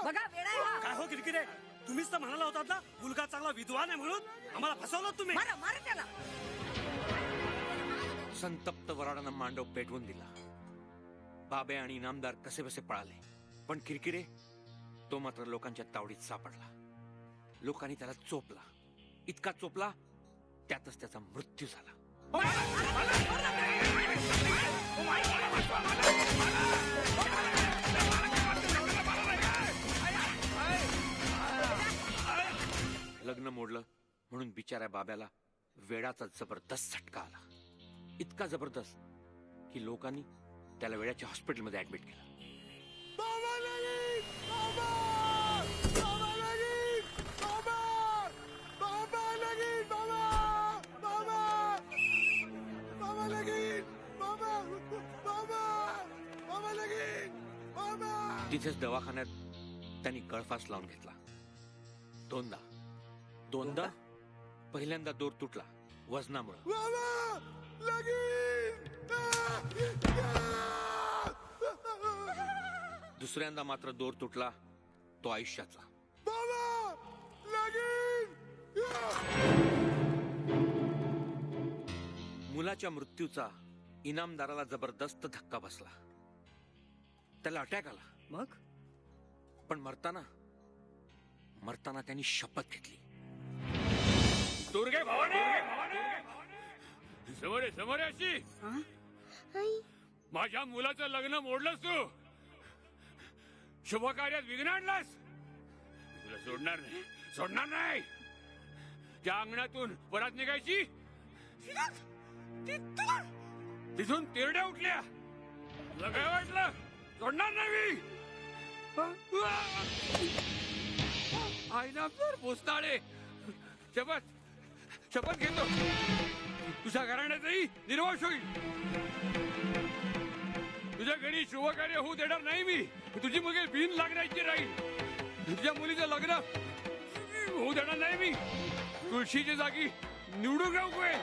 बघा वेळ आहे हा.
काय हो किरकिरे, तुम्हीच तर म्हणाला होतात ना मुलगा चांगला विद्वान आहे म्हणून. आम्हाला फसवलं तुम्ही.
मारा मारा त्याला.
संतप्त वराडानं मांडव पेटवून दिला. बाबे आणि इनामदार कसे बसे पळाले, पण किरकिरे तो मात्र लोकांच्या तावडीत सापडला. लोकांनी त्याला चोपला. इतका चोपला त्यातच त्याचा मृत्यू झाला. लग्न मोडलं म्हणून बिचाऱ्या बाब्याला वेडाचा जबरदस्त झटका आला. इतका जबरदस्त की लोकांनी त्याला वेड्याच्या हॉस्पिटलमध्ये ऍडमिट केलं. तिथेच दवाखान्यात त्यांनी गळफास लावून घेतला. दोनदा. पहिल्यांदा दोर तुटला वजनामुळे. दुसऱ्यांदा मात्र दोर तुटला तो आयुष्याचा. मुलाच्या मृत्यूचा इनामदाराला जबरदस्त धक्का बसला. त्याला अटॅक आला.
मग
पण मरताना त्यांनी शपथ घेतली.
दुर्गे भवानी, समोर अशी माझ्या मुलाचं लग्न मोडलंस तू. शुभ कार्यात विघ्न आणलास. तुला सोडणार नाही. त्या अंगणातून परत निघायची. तिथून तिरड्या उठल्या. तुला काय वाटलं? सोडणार नाही मी. आईनामदार भोसनाळे, शपथ घेतो तुझ्या घराण्याचाही निर्वास होईल. तुझ्या घरी शुभकार्य होऊ देणार नाही मी. तुझी मुलगी बिन लागण्याची राहील. तुझ्या मुलीचं लग्न होऊ देणार नाही मी. तुळशीच्या जागी निवडून नकोय.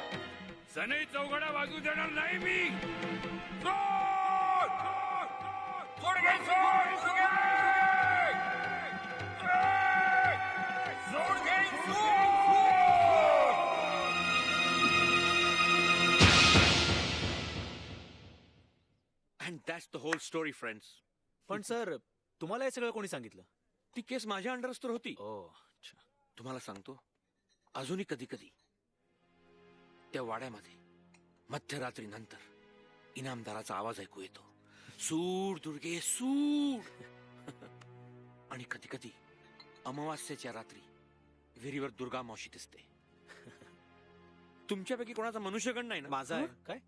सनई चौघडा वाजू देणार नाही मी.
And that's the whole story friends.
पण सर तुम्हाला हे सगळं कोणी सांगितलं?
ती केस माझ्या अंडरच तर होती.
अच्छा.
तुम्हाला सांगतो अजूनही कधी कधी त्या वाड्यामध्ये मध्यरात्री नंतर इनामदाराचा आवाज ऐकू येतो. सूड दुर्गे सूड. आणि कधी कधी अमावास्येच्या रात्री विहिरीवर दुर्गा मावशी दिसते. तुमच्यापैकी कोणाचा मनुष्यगण नाही ना?
माझा आहे. काय?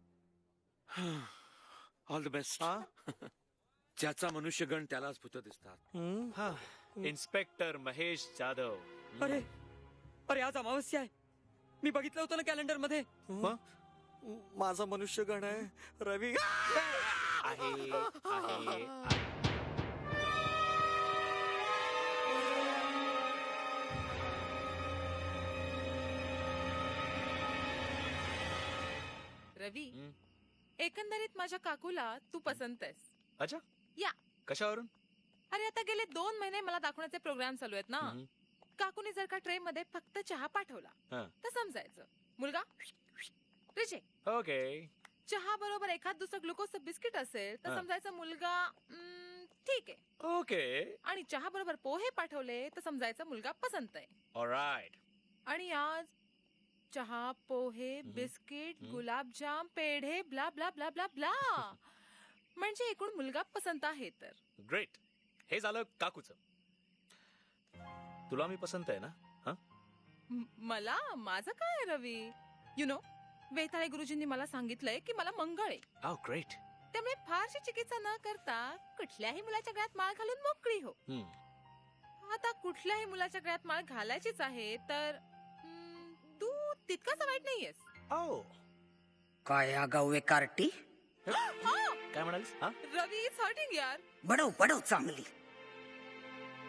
All the best. ज्याचा मनुष्यगण त्यालाच भूत दिसतात.
इन्स्पेक्टर महेश जाधव.
अरे अरे आज अमावस्या आहे. मी बघितलं होतं ना कॅलेंडर मध्ये.
माझा मनुष्यगण आहे रवी.
आहे.
रवी, एकंदरीत माझ्या काकूला तू पसंत आहेस.
अच्छा.
या
कशावरून?
अरे आता गेले 2 महिने मला दाखवण्याचे प्रोग्राम चालू आहेत ना. काकूने जर का ट्रे मध्ये फक्त चहा पाठवला तर समजायचं मुलगा रिजेक्ट.
ओके.
चहा बरोबर एखाद दुसरं ग्लुकोजचं बिस्किट असेल तर समजायचं मुलगा ठीक आहे.
ओके.
आणि चहा बरोबर पोहे पाठवले तर समजायचं मुलगा पसंत आहे.
ऑलराइट.
आणि आज चहा पोहे बिस्किट गुलाबजाम पेढे blah blah blah blah blah म्हणजे एकूण मुलगा पसंत आहे. तर
ग्रेट. हे झालं काकूचं. तुला मी पसंत आहे ना?
मला माझं काय रवी. यु नो वेताळे गुरुजींनी मला सांगितलंय की मला मंगळ आहे.
Oh great.
त्यामुळे फारशी चिकित्सा न करता कुठल्याही मुलाच्या गळ्यात माळ घालून मोकळी हो. आता कुठल्याही मुलाच्या गळ्यात माळ घालायचीच आहे तर तू तितकाच वाईट नाहीयेस.
काय आगाऊ कार्टी.
काय म्हणालीस?
रवी इज हर्टिंग यार.
बडव बडव चांगली.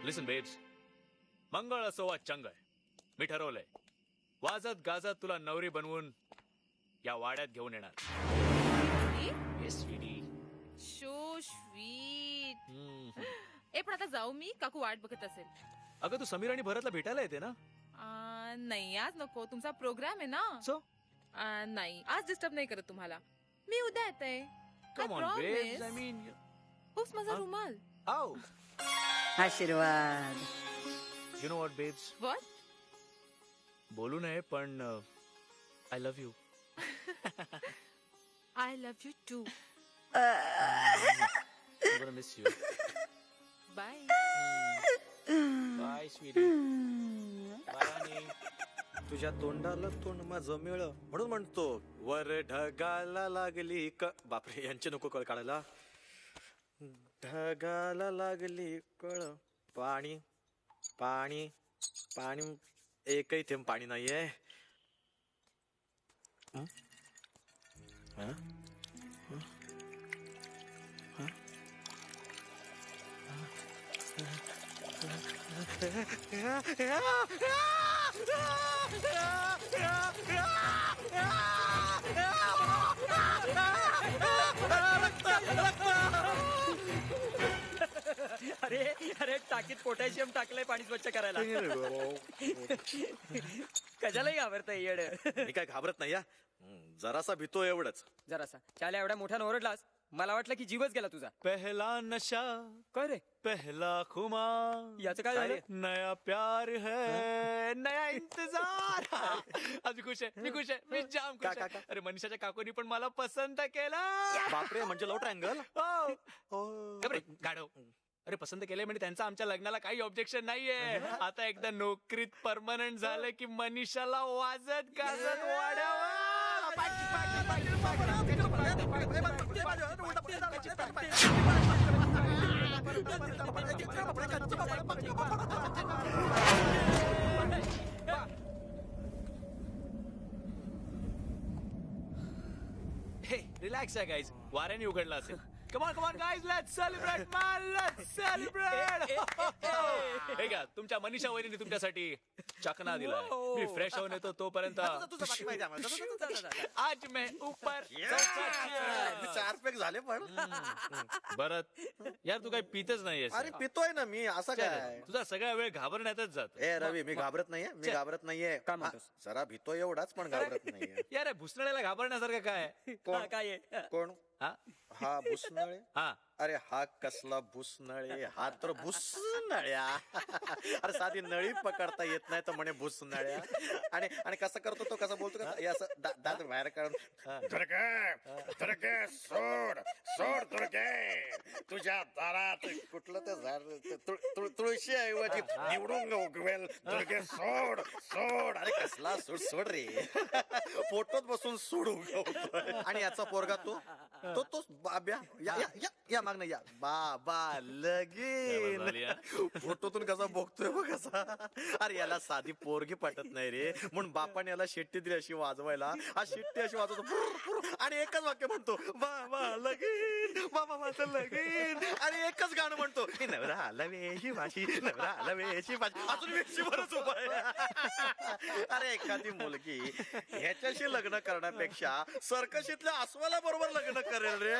लिसन बेब्स, मंगळ असो वा चंगळ, मी ठरवलंय वाजत गाजत तुला नवरी बनवून या वाड्यात घेऊन येणार.
Show sweet. ए पण आता जाऊ मी. काकू वाट बघत असेल.
अगं तू समीर आणि भरतला भेटायला येते ना?
नाही आज नको. तुमचा प्रोग्राम आहे ना.
सो
नाही आज डिस्टर्ब नाही करत तुम्हाला. मी उद्या येते.
Come on babes. I mean
oops माझा रुमाल.
आओ
आशीर्वाद.
You know what babes.
What?
बोलू नये पण I love you.
I love you too.
I'm gonna miss you.
Bye.
Bye sweetie. Bye.
तुझ्या तोंडाला तोंड माझं मिळ म्हणून म्हणतो वर ढगाला लागली बापरे यांचे नको कळ काढायला. ढगाला लागली कळ पाणी पाणी पाणी एकही थेंब पाणी नाहीये.
अरे अरे टाकीत पोटॅशियम टाकलंय पाणी स्वच्छ करायला. कशालाही घाबरताय येड.
मी काय घाबरत नाही या. जरासा भीतो एवढंच.
जरासा. त्याला एवढ्या मोठ्यानं ओरडलास मला वाटलं की जीवच गेला तुझा.
पहला नशा.
काय रे?
पहला खुमार.
याचं काय झालं?
नया प्यार है नया इंतजार. आज खुश आहे. मी खुश आहे. मी जाम खुश आहे. अरे मनीषाच्या काकूनी पण मला पसंत केलं.
बापरे म्हणजे लव ट्रायंगल.
गाढव. अरे पसंत केलंय म्हणजे त्यांचं आमच्या लग्नाला काही ऑब्जेक्शन नाहीये. आता एकदा नोकरीत परमनंट झालं की मनीषाला वाजत गाजत वाढावं. रिलॅक्स आहे गाईज, वाऱ्याने उघडला असेल. Come on come on guys, let's celebrate man, let's celebrate. हे घ्या, तुमच्या मनीषा वहिनीने तुमच्यासाठी चकना दिलाय. मी फ्रेश होऊन येतो तोपर्यंत आज मैं ऊपर.
4 पेक झाले पण.
बरत यार, तू काही पितच नाहीयेस.
अरे पितोय ना मी, असं काय.
तुझा सगळा वेळ घाबरण्यातच जात.
ए रवी, मी घाबरत नाहीये, मी घाबरत नाहीये. जरा भितो एवढाच, पण घाबरत नाहीये.
यार भुसणाऱ्याला घाबरण्यासारखं काय?
कोण कोण? हा भुसनळे.
हा,
अरे हा कसला भुसनळे, हा तर भुसनळ्या. अरे साधी नळी पकडता येत नाही तर म्हणे भुसनळ्या. आणि कसं करतो तो, कसं बोलतो का, असं दात बाहेर काढून, सोड तुझ्या दारात कुठलं ते झाड तुळशी ऐवजी निवडून उगवेल. दुर्गे सोड. अरे कसला सोड रे. फोटोत बसून सोड उगवतोय. आणि याचा पोरगा तो बाब्या, या मागणं या. बाबा लगीन. फोटोतून कसा बघतोय बघ कसा. अरे याला साधी पोरगी पटत नाही रे, म्हणून बापाने याला शिट्टी दिली अशी वाजवायला. हा शिट्टी अशी वाजवतो आणि एकच वाक्य म्हणतो, बाबा लगीन, बाबा माझं लगीन. आणि एकच गाणं म्हणतो, नवरा आला वेशी भाशी, नवरा आला वेशी भाशी. अजून वेशी बरंच उभा आहे. अरे एखादी मुलगी ह्याच्याशी लग्न करण्यापेक्षा सर्कशीतल्या अस्वला बरोबर लग्न करेल रे.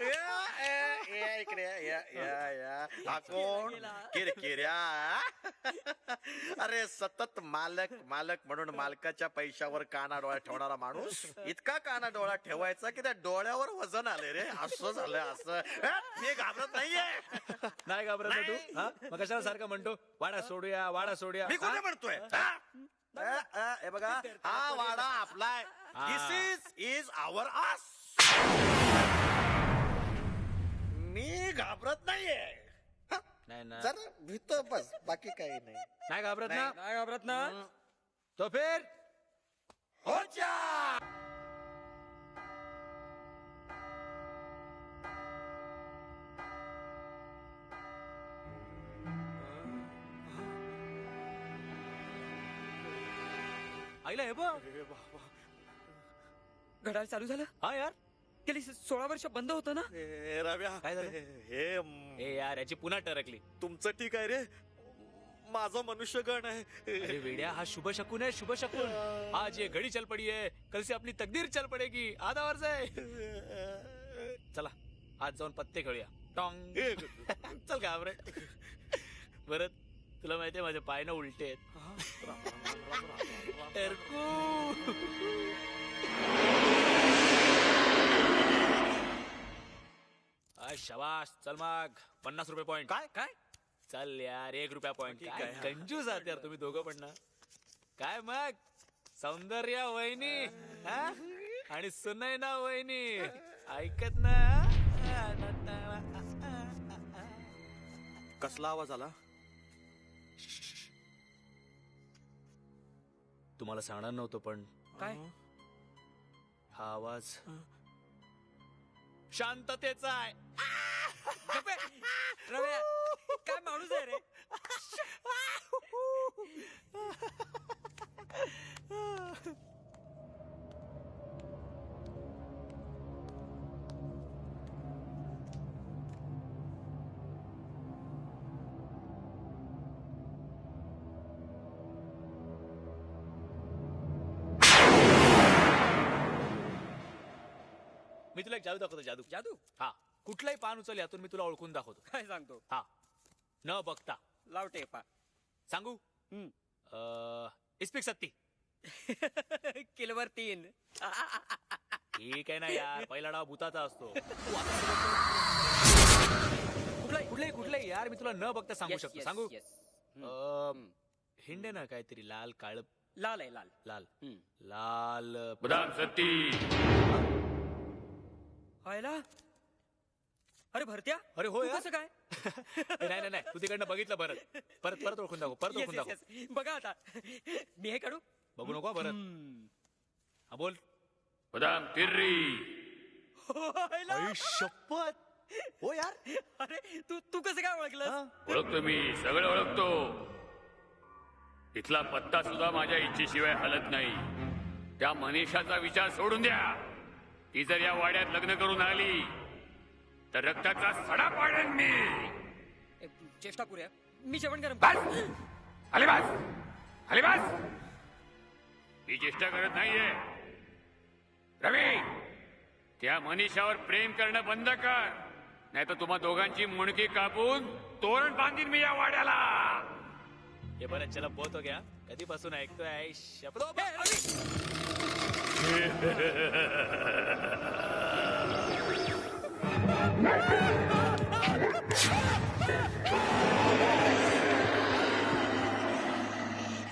या इकडे या. हा कोण? किरकिऱ्या. अरे सतत मालक म्हणून मालकाच्या पैशावर काना डोळा ठेवणारा माणूस इतका काना डोळा ठेवायचा की त्या डोळ्यावर वजन आले रे. असं झालं असं. मी घाबरत नाहीये.
नाही घाबरत ना तू? मग कशाला सारखं म्हणतो वाडा सोडूया?
मी कोणी म्हणतोय? हे बघा, हा वाडा आपला. दिस इज आवर आस. मी घाबरत नाहीये.
नाही ना,
जरा भीतो बस, बाकी काही नाही.
नाही घाबरत ना?
नाही घाबरत ना?
तो फिर
हो जा.
आईला हे बघ,
घड्याळ चालू झालं.
हा यार,
गेली 16 वर्ष बंद होतं ना.
रव्या,
काय झालं?
हे
यार याची पुन्हा टरकली.
तुमचं ठीक आहे रे, माझा मनुष्यगण आहे.
अरे वेड्या, हा शुभ शकून आहे, शुभ शकून. आज ये घडी चल पडी है, कल से अपनी तकदीर चल पडेगी. आधा वर्ष आहे. चला आज जाऊन पत्ते खेळूया. टॉंग. चल घाबरे. परत तुला माहितीये माझे पाय ना उलटे आहेत. शबाश. चल मग 50 रुपये पॉइंट.
काय?
चल यार 1 रुपया पॉइंट. काय कंजूस आहात यार तुम्ही दोघं पण ना. काय मग सौंदर्य वहिनी आणि सुनैना वहिनी ऐकत ना.
कसला आवाज आला?
तुम्हाला सांगणार नव्हतं पण
काय?
हा आवाज शांततेचा आहे.
रव्या, काय माणूस आहे रे.
मी तुला एक जादू दाखवतो. जादू. हा, कुठलाही पान उचल, यातून मी तुला ओळखून दाखवतो.
काय सांगतो?
हा, न बघता.
लाव टेपा.
सांगू? इस्पिक सत्ती.
किलवर 3.
ठीक आहे ना यार, पहिला डाव भूताचा असतो. कुठलाही यार, मी तुला न बघता सांगू शकतो. सांगू? हिंडे ना काहीतरी लाल काळ.
लाल आहे.
लाल लाल
बदाम सत्ती.
व्हायला. अरे भरत्या.
अरे हो
कसं काय?
नाही तू तिकडनं बघितलं. परत ओळखून दाखव. परत ओळखून दाखव.
बघा आता मी हे काढू.
बघू नको परत. हा बोल.
बदाम किर्री.
शपथ. हो यार.
अरे तू कसं काय ओळखलं?
ओळखतो मी, सगळं ओळखतो. इथला पत्ता सुद्धा माझ्या इच्छेशिवाय हलत नाही. त्या मनीषाचा विचार सोडून द्या. ती जर या वाड्यात लग्न करून आली तर रक्ताचा सडा पाडेन मी.
चेष्टा पुऱ्या, मी जेवण गरम
अलिबास अलिबास, ही चेष्टा करत नाहीये. रवी, त्या मनीषावर प्रेम करणं बंद कर, नाही तर तुम्हा दोघांची मुंडकी कापून तोरण बांधीन मी या वाड्याला.
हे बरं, चला बहुत हो गया. कधीपासून ऐकतोय शब्दो.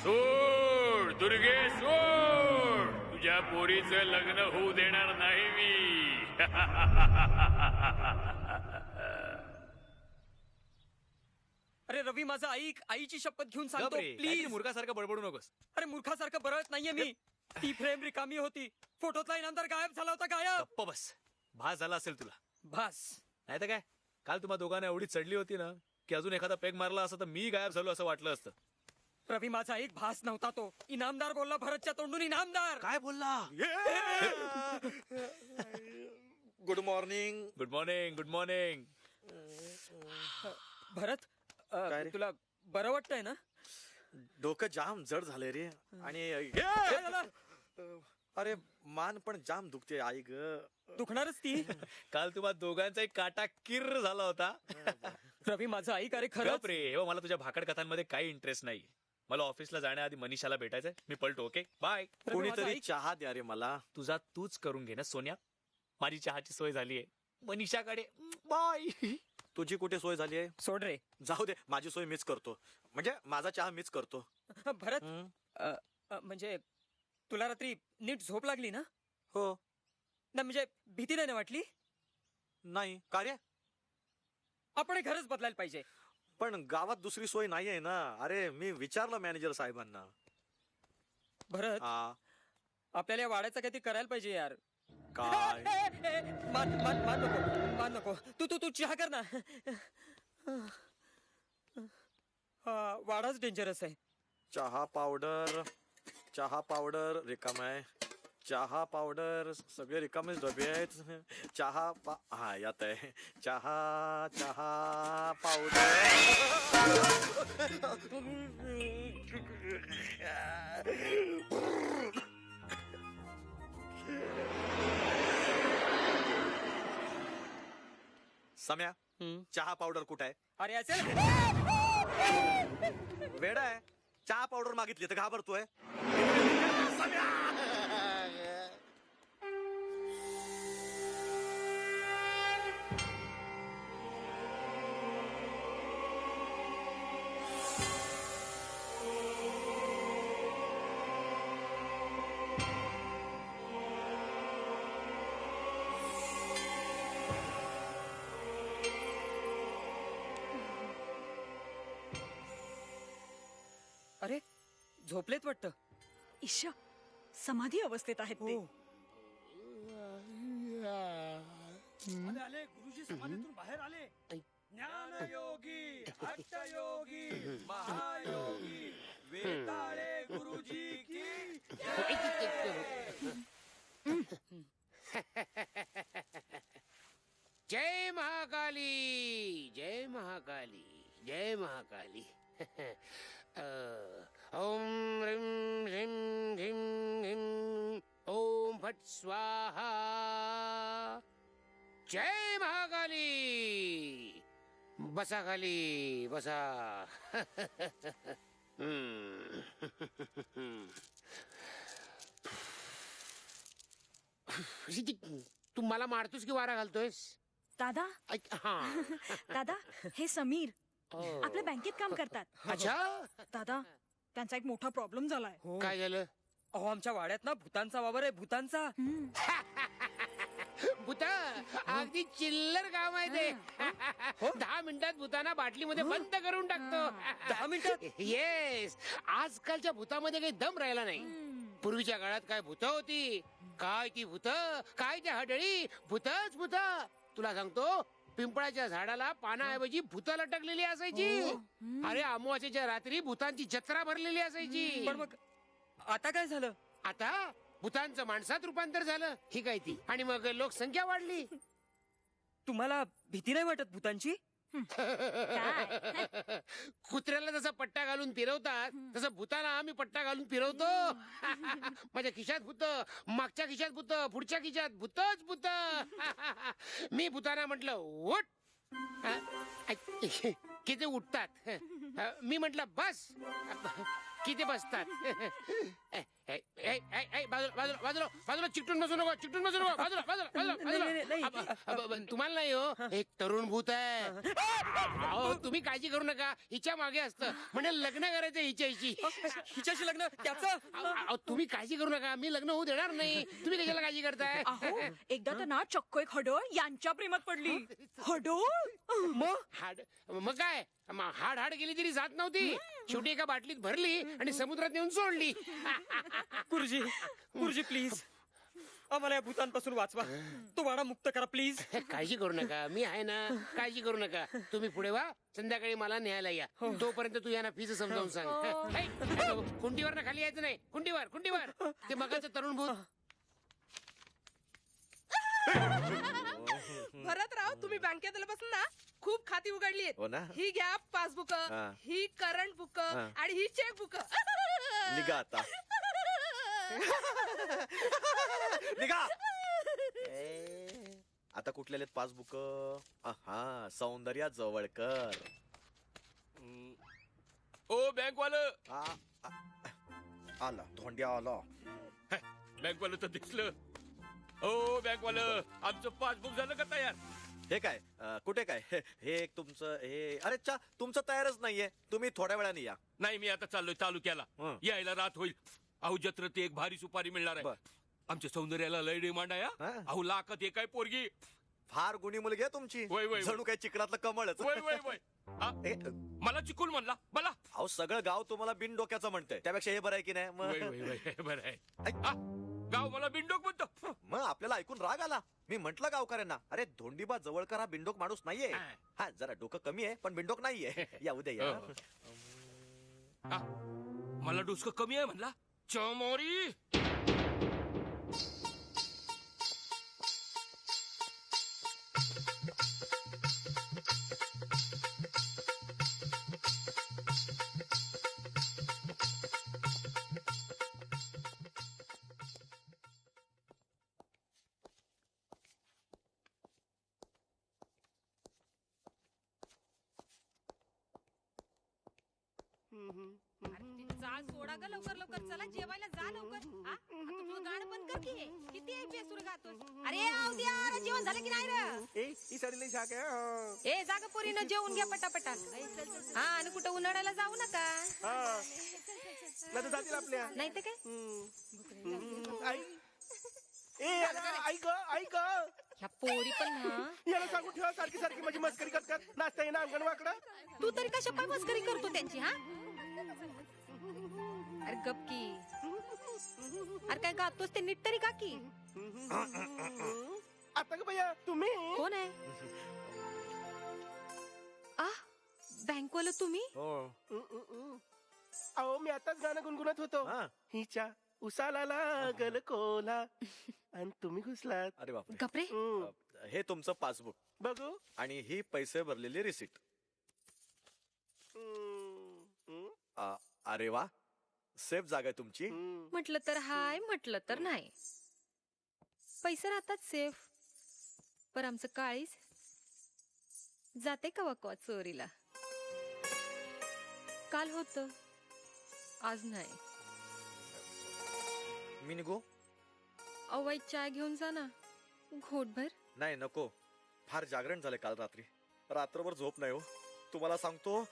सोड दुर्गे, सोड. तुझ्या पोरीचं लग्न होऊ देणार नाही मी.
अरे रवी, माझं ऐक, आईची शपथ घेऊन सांगतो प्लीज.
मूर्खासारखं बडबडू नकोस.
अरे मूर्खासारखं बरळत नाहीये मी. ती फ्रेम रिकामी होती, फोटोतला इनामदार गायब झाला होता. गायब.
गप्प बस. भास झाला असेल तुला.
भास
नाही तर काय, काल तुम्हा दोघांना एवढी चढली होती ना की अजून एखादा पेग मारला असता तर मी गायब झालो असं वाटलं असतं.
रवी, माझा एक भास नव्हता तो. इनामदार बोलला भरतच्या तोंडून. इनामदार
काय बोलला?
Good morning.
Good morning. Good morning.
Bharat, तुला बरं वाटतंय ना?
डोकं जाम जड झालंय रे. आणि अरे मान पण जाम दुखते आई ग.
दुखणारच ती.
काल तुम्हा दोघांचा एक काटा किर्र झाला होता.
रवी, माझं ऐक. अरे खरंच
रे, हे मला तुझ्या भाकड कथांमध्ये काही इंटरेस्ट नाही. मला ऑफिसला जाण्याआधी मनीषाला भेटायचंय. मी पळतो. Okay bye.
कोणीतरी चहा द्या रे मला.
तुझा तूच करून घे ना सोन्या. माझी चहाची सोय झालीये मनीषाकडे. बाय.
तुझी कुठे सोय झाली आहे?
सोड रे.
जाऊ दे, माझी सोय मीच करतो. म्हणजे माझा चहा मीच करतो.
भरत, म्हणजे तुला रात्री नीट झोप लागली ना?
हो.
ना म्हणजे भीती नाही ना वाटली?
नाही. कार्य
आपण हे घरच बदलायला पाहिजे.
पण गावात दुसरी सोय नाहीये ना. अरे मी विचारलं मॅनेजर साहेबांना.
भरत, आपल्याला या वाड्याचं काहीतरी करायला पाहिजे यार.
काय?
मान नको. तू चहा कर ना. वाडाच डेंजरस आहे.
चहा पावडर रिकाम आहे. चहा पावडर सगळे रिकामेच डबे आहेत. हा यात आहे. चहा पावडर. सम्या, चहा पावडर कुठे आहे?
अरे असेल
वेडा आहे. चहा पावडर मागितली तर घाबरतोय.
अरे झोपलेत वाटतं.
ईशा, समाधी अवस्थेत आहेत ते.
आले गुरुजी समाधीतून बाहेर आले. ज्ञानयोगी, हठयोगी, महायोगी, वेताळे गुरुजी की
जय महाकाली, जय महाकाली, जय महाकाली. ओम ह्रीं ह्रीं ह्रीं ह्रीं ओम फट स्वाहा. जय महाकाली. बसा खाली बसा. तू मला मारतोस की वारा घालतोयस?
दादा, दादा, हे समीर आपल्या बँकेत काम करतात.
अच्छा.
दादा, त्यांचा एक मोठा प्रॉब्लेम झालाय.
काय झालं?
अहो, आमच्या वाड्यात ना भूतांचा वावर आहे. भूतांचा.
भूता अगदी चिल्लर काम आहे ते. 10 मिनिटात भूताना बाटलीमध्ये बंद करून टाकतो.
10 मिनिटात?
येस. आजकालच्या भूतामध्ये काही दम राहिला नाही. पूर्वीच्या काळात काय भूत होती, काय ती भूत, काय त्या हडळी. भूतच भूत. तुला सांगतो, पिंपळाच्या झाडाला पानाऐवजी भूत लटकलेली असायची. अरे अमावास्येच्या रात्री भूतांची जत्रा भरलेली असायची.
पण मग आता काय झालं?
आता भूतांचं माणसात रूपांतर झालं ही काय ती आणि मग लोकसंख्या वाढली.
तुम्हाला भीती नाही वाटत भूतांची?
कुत्र्याला जसा पट्टा घालून फिरवतात तसं भूताला आम्ही पट्टा घालून फिरवतो. माझ्या खिशात भूत, मागच्या खिशात भूत, पुढच्या खिशात भूतच भूत. मी भूताना म्हटलं उठ, किती उठतात. मी म्हटलं बस, किती बसतात. बाजूला चिकटून बसू नको, चिकटून बसू नको. बाजूला तुम्हाला नाही हो, एक तरुण भूत आहे. अहो तुम्ही काळजी करू नका, हिच्या मागे असतं म्हणजे लग्न करायचं हिच्याशी.
हिच्याशी लग्न त्याचं?
तुम्ही काळजी करू नका, मी लग्न होऊ देणार नाही. तुम्ही कशाला काळजी करताय?
एकदा तर ना चक्क एक हडळ यांच्या प्रेमात पडली. हडळ
मग काय, हाड हाड गेली तरी जात नव्हती. शेवटी एका बाटलीत भरली आणि समुद्रात नेऊन सोडली.
गुरुजी, गुरुजी प्लीज आम्हाला या भूतांपासून वाचवा. तो वाडा मुक्त करा प्लीज.
काळजी करू नका, मी आहे ना, काळजी करू नका. तुम्ही पुढे वा, संध्याकाळी मला न्यायला या. तोपर्यंत तू यांना फीस समजावून सांग. कुंडीवर ना खाली यायचं नाही. कुंडीवर, कुंडीवर. ते मगाचं तरुण भूत.
भरतराव, तुम्ही बँकेत आल्यापासून ना खूप खाती उघडली
हो ना?
ही घ्या पासबुक, ही करंट बुक आणि ही चेक बुक.
निघा आता. निघा. आता कुठले पासबुक? हा, सौंदर्या जवळकर.
ओ बँकवालं.
आला धोंड्या आला.
बँकवालं तर दिसलं. ओ बँकवालं, आमचं पासबुक झालं का तयार?
हे काय, कुठे काय? हे एक तुमचं हे, अरे चा, तुमचं तयारच नाहीये. तुम्ही थोड्या वेळाने या.
नाही, मी आता चाललोय तालुक्याला. यायला रात होईल. अहो जत्रेत एक भारी सुपारी मिळणार आहे. आमच्या सौंदर्याला लय डिमांड आहे. अहो लाखात एक आहे पोरगी.
फार गुणी मुलगी आहे तुमची.
वय वय
जणू काय चिकनातलं कमळच.
वय वय वय. मला चिकून म्हणला मला.
अहो सगळं गाव तुम्हाला बिन डोक्याचं म्हणतंय, त्यापेक्षा हे बरं आहे की नाही?
बरं आहे. गाव मला बिनडोक म्हणतो.
मग आपल्याला ऐकून राग आला. मी म्हंटल गावकऱ्यांना, अरे धोंडीबा जवळकर हा बिनडोक माणूस नाहीये. हा जरा डोकं कमी आहे पण बिनडोक नाहीये. या उद्या या.
मला डोसकं कमी आहे म्हणला. चमोरी.
चाल सोडा ग लवकर लवकर. चला जेवायला जा लवकर. तुझं गाणं बंद कर की. किती आहे बेसूर गातोस. अरे अवद्या, जेवण झालं की नाही रे?
ही साडीला झाक
ए जागा पोरीनं जेवून घ्या पटापटा. हा, आणि कुठं उन्हाळ्याला जाऊ नका.
नाही तर जातील आपल्या.
नाही तर काय.
आई ग
ह्या पोरी पण ना
याला सांगून ठेवा, सारखी सारखी माझी मस्करी करतात. नाचता येईना अंगण वाकडं.
तू तरी कशा पाय मस्करी करतो त्यांची. हा, अरे गपकी. अरे काय गातोस ते नीट तरी का की.
आता का भैया तुम्ही
कोण आहे? बँकवाला तुम्ही?
अहो मी आताच गाणं गुणगुणत होतो. हिच्या उसाला लागल कोला आणि तुम्ही घुसलात.
अरे बापरे.
गपरे.
हे तुमचं पासबुक
बघू.
आणि ही पैसे भरलेली रिसिट. अरे वा, सेफ जागा आहे तुमची.
म्हटलं तर हाय, म्हटलं तर नाही. पैसे राहतात सेफ, पर आमचं काळीच जाते कवा कवा चोरीला. काल होत, आज नाही.
मी निघू?
अवाई चहा घेऊन जा ना, घोटभर.
नाही नको, फार जागरण झालं काल रात्री. रात्रभर झोप नाही हो. तुम्हाला सांगतो,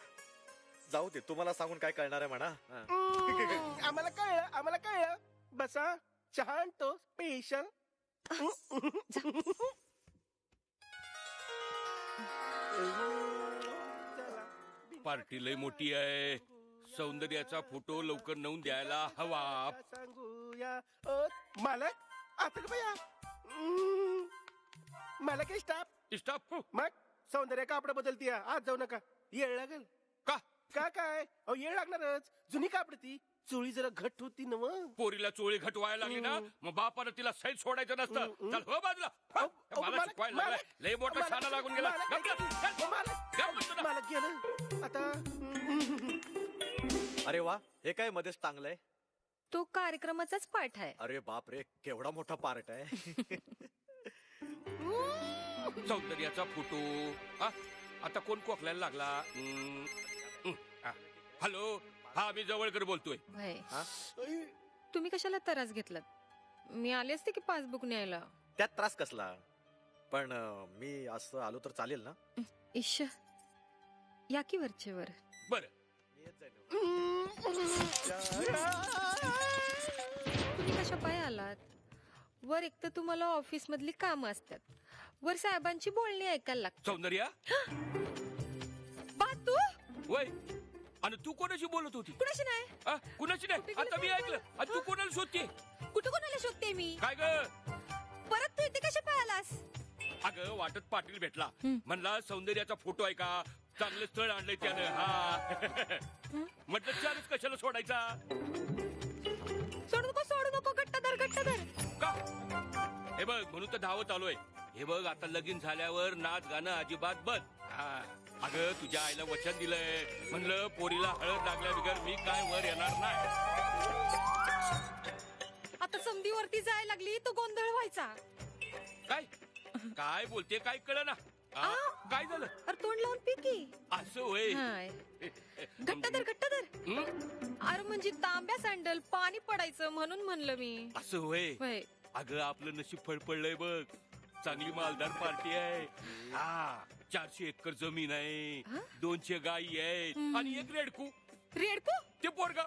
जाऊ दे. तुम्हाला सांगून काय कळणार आहे म्हणा.
आम्हाला कळलं. बसा, चहा आणतो स्पेशल.
पार्टी लय मोठी आहे. सौंदर्याचा फोटो लवकर नेऊन द्यायला हवा.
सांगूया मालक. आता भैया मला काय
स्टाफ
मग सौंदर्य कापड बदलतीय. आज जाऊ नका, येळ लागेल.
का
काय? येळ लागणारच. जुनी कापड ती चोळी जरा घट होती ना मग.
पोरीला चोळी घटवायला लागली ना मग बापानं तिला सैल सोडायचं नसतं. चल हो बाजूला. मला शिकवायला लागलाय. लय मोठा शाना लागून गेला.
मला गेलं आता.
अरे वा, हे काय मध्येच टांगलंय?
तो कार्यक्रमाचाच पाठ आहे.
अरे बाप रे, केवढा मोठा पार्ट आहे.
सौंदर्याचा फोटो. आता कोण कोकलायला लागला? हॅलो, हा मी जवळकर बोलतोय.
तुम्ही कशाला त्रास घेतलात? मी आले असते की पासबुक न्यायला.
त्यात त्रास कसला? पण मी असं आलो तर चालेल ना?
इश, या की वरचेवर.
बर,
तुम्ही कशा पाय आलात? वर एक तर तुम्हाला ऑफिस मधली कामं असतात, वर साहेबांची बोलणी ऐकायला लागतात.
सौंदर्या
बा तू
वय, आणि तू कोणाशी बोलत होती?
कुणाशी नाही.
कुणाशी नाही? आता मी ऐकलं. आणि तू कोणाला शोधते?
कुठं कोणाला शोधते मी?
काय ग?
परत तू इथे कशा पाय आलास?
अगं वाटत पाटील भेटला. म्हणला सौंदर्याचा फोटो आहे का? चांगलं स्थळ आणलंय त्यानं. हा म्हटलं चालच कशाला सोडायचा?
सोडू नको गट्टा धर
का? हे बघ, म्हणून तर धावत आलोय. हे बघ, आता लगीन झाल्यावर नाच गाणं अजिबात बंद. अगं तुझ्या आईला वचन दिलंय. म्हणलं पोरीला हळद लागल्या बिगर मी काय वर येणार नाही.
आता समधीवरती जायला लागली तो गोंधळ व्हायचा.
काय काय बोलते? काय कळ ना. काय झालं?
अरे तोंड लावून पिकी.
असं होय.
घट्ट धर. अरे म्हणजे तांब्या सँडल पाणी पडायचं म्हणून म्हणलं मी.
असं होय. अगं आपलं नशीब फळफळलंय बघ. चांगली मालदार पार्टी आहे. 400 एकर जमीन आहे, 200 गायी आहेत आणि एक रेडकू. ते पोरगा.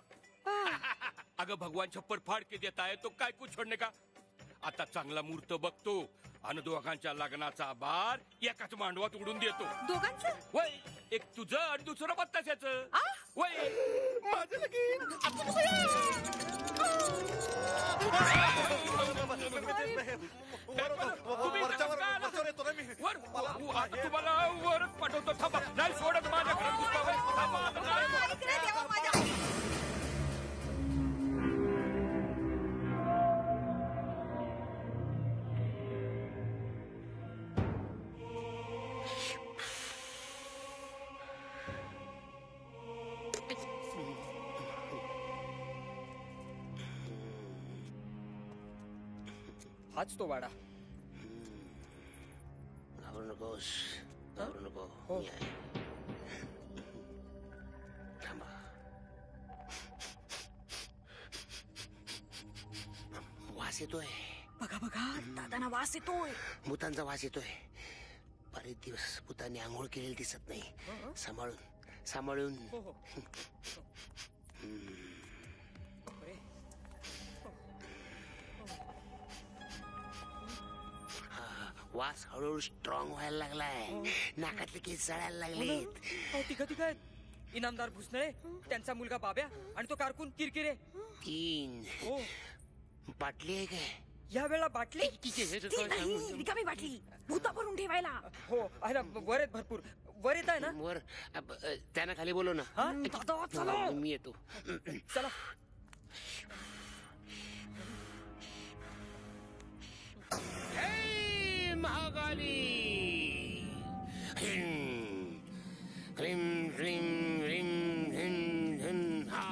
अगं भगवान छप्पर फाडके देत आहे, तो काय कू छोडणे का? आता चांगला मुहूर्त बघतो आणि दोघांच्या लग्नाचा बार एकाच मांडवात उडून देतो.
दोघांचं?
वय, एक तुझं आणि दुसरं बत्ताशाचं. वय,
माझं लगीन.
तुम्हाला वरच पाठवतो. थांबा, नाही सोडत माझ्याकडे.
हाच तो वाडा.
घाबरू नकोस, घाबरू नको. मी आहे. थांबा. वास येतोय.
बघा दादांना वास येतोय.
भूतांचा वास येतोय. बरेच दिवस भूतांनी आंघोळ केलेली दिसत नाही. सांभाळून. वास हळूहळू स्ट्रॉंग व्हायला लागलाय. नाकातले केस जळायला लागलेत.
तिघ आहेत. इनामदार भुसनळे, त्यांचा मुलगा बाब्या आणि तो कारकून किरकिरे.
3 बाटली आहे काय?
या वेळेला बाटली?
रिकामी बाटली भूता भरून ठेवायला.
हो आहे ना. वर आहेत भरपूर. वर येत आहे ना?
वर त्यांना खाली बोलव ना. मी येतो.
चला.
महाकाली. ह्रीं ह्रीं ह्रीं ह्रीं ह्रीं हा.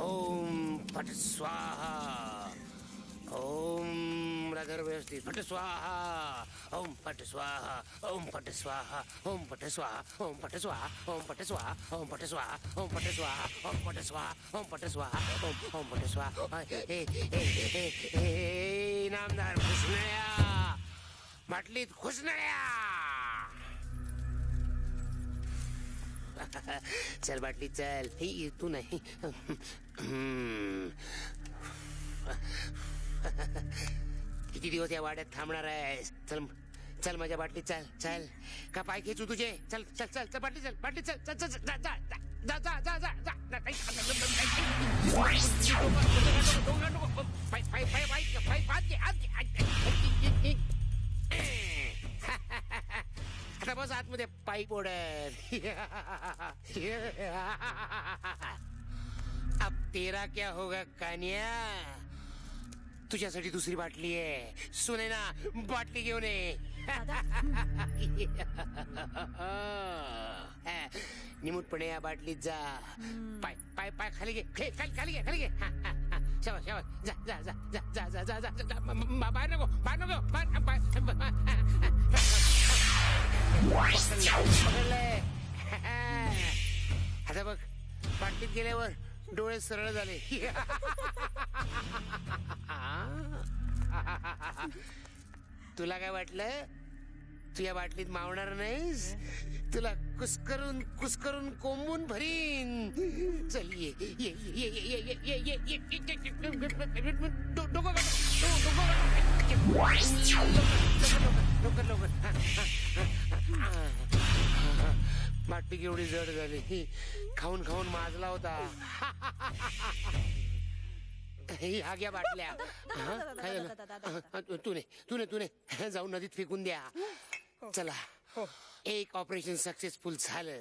ओम पट स्वाहा. ओम रागर व्यवस्थित. पट स्वाहा. ओम पट स्वाहा. ओम पट स्वाहा. ओम पट स्वाहा. ओम पट स्वाहा. ओम पट स्वाहा. ओम पट स्वाहा. ओम पट स्वाहा. ओम पट स्वाहा. ओम पट स्वाहा. ओम पट स्वाहा. हे नामदार घुसनळ्या, बाटलीत घुसनळ्या. चल बाटली चल. तू नाही. किती दिवस या वाड्यात थांबणार आहे? चल माझ्या बाटली. चल का पाय खेचू तुझे? चल बाटली चल. बाटली चल. आता बस आतमध्ये पाईप ओढत. अब तेरा क्या होगा कान्या? तुझ्यासाठी दुसरी बाटली आहे. सुने ना, बाटली घेऊन ये. निमूटपणे या बाटलीत जा. पाय पाय पाय खाली घे, खाली घे, खाली घे. शाबास शाबास. जा जा जा जा जा जा जा जा जा. बाहेर नको, बाहेर नको. पकडलंय. आता बघ, बाटलीत गेल्यावर डोळे सरळ झाले. तुला काय वाटलं तू या बाटलीत मावणार नाहीस? तुला कुस्करून कुस्करून कोंबून भरीन. चल ये ये ये ये ये ये ये ये डोकं लवकर लवकर. बाटली केवढी जड झाली. खाऊन खाऊन माजला होता. ह्या घ्या बाटल्या. काय झालं? तूने जाऊन नदीत फेकून द्या. चला, एक ऑपरेशन सक्सेसफुल झालं.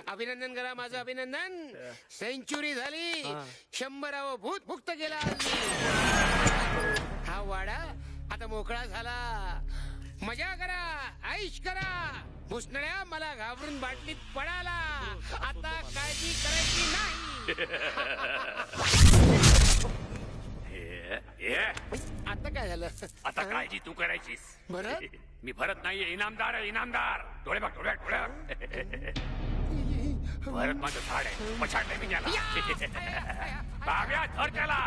अभिनंदन करा माझं, अभिनंदन. सेंचुरी झाली. 100व भूत मुक्त केला. हा वाडा आता मोकळा झाला. मजा करा, ऐश करा. भुसनळ्या मला घाबरून बाटलीत पडाला. आता काळजी करायची नाही. आता काय झालं?
आता काळजी तू करायचीस.
भरत?
मी भरत नाहीये, इनामदार आहे, इनामदार. डोळे बघ, डोळे भरत माझं झाड आहे. पछाडलंय मी त्याला. बाब्या, धर त्याला.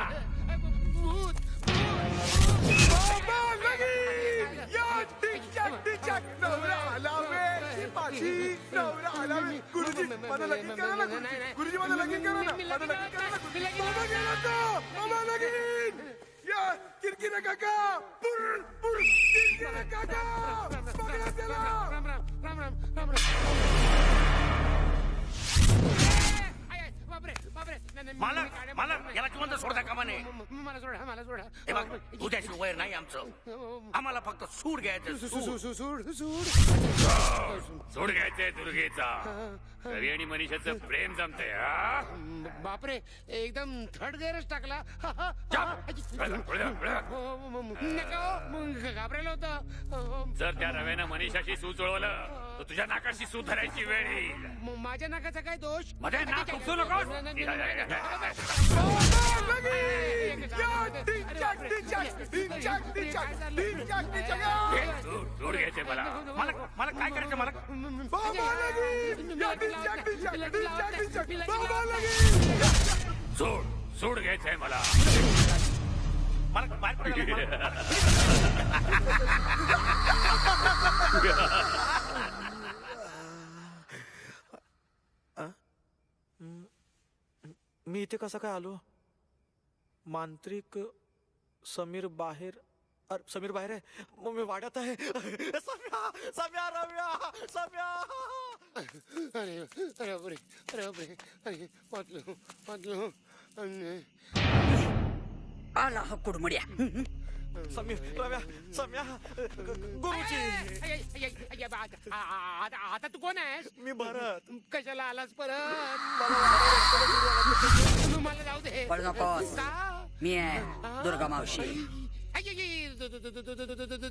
गुरुजी माझं लगीन करा ना. गुरुजी माझं लगीन करा ना. माझं लगीन करा ना. बाबा गेला तो. बाबा लगीन. या किरकिरे काका. पुर पुर किरकिरे काका. पकडा त्याला.
राम राम राम राम राम राम.
मला याला जिवंत सोडता कामा नये.
मला सोडा, मला सोडा.
हे बघ, तुझ्याशी वैर नाही आमचं. आम्हाला फक्त सूड घ्यायचं.
सोड घ्यायचंय दुर्गेचा. रवी आणि मनीषाचं प्रेम जमतंय.
बापरे, एकदम थर्ड गेअरच टाकला. घाबरेलं होतं.
जर त्या रव्यानं मनीषाशी सूत जुळवलं तर तुझ्या नाकाशी सूत धरायची वेळ येईल.
माझ्या नाकाचा काय दोष?
मध्ये नाक खुपसू नकोस. दूर घ्यायचे मला.
मला काय करायचं? मला
सोड सोड घ्यायचंय मला.
मला बाहेर
मी इथे कसं काय आलो? मांत्रिक समीर बाहेर. समीर बाहेर आहे. मग मी वाड्यात आहे. सम्या, सम्या, रम्या, सम्या.
अरे अरे बापरे, अरे बापरे. अरे वाचलो.
आला हा कुडमुड्या.
समीर, रम्या, सम्या, गुरुजी.
आता तू कोण आहेस?
मी भरत.
कशाला आलास परत? मला जाऊ दे.
पळ नकोस. मी आहे दुर्गा मावशी.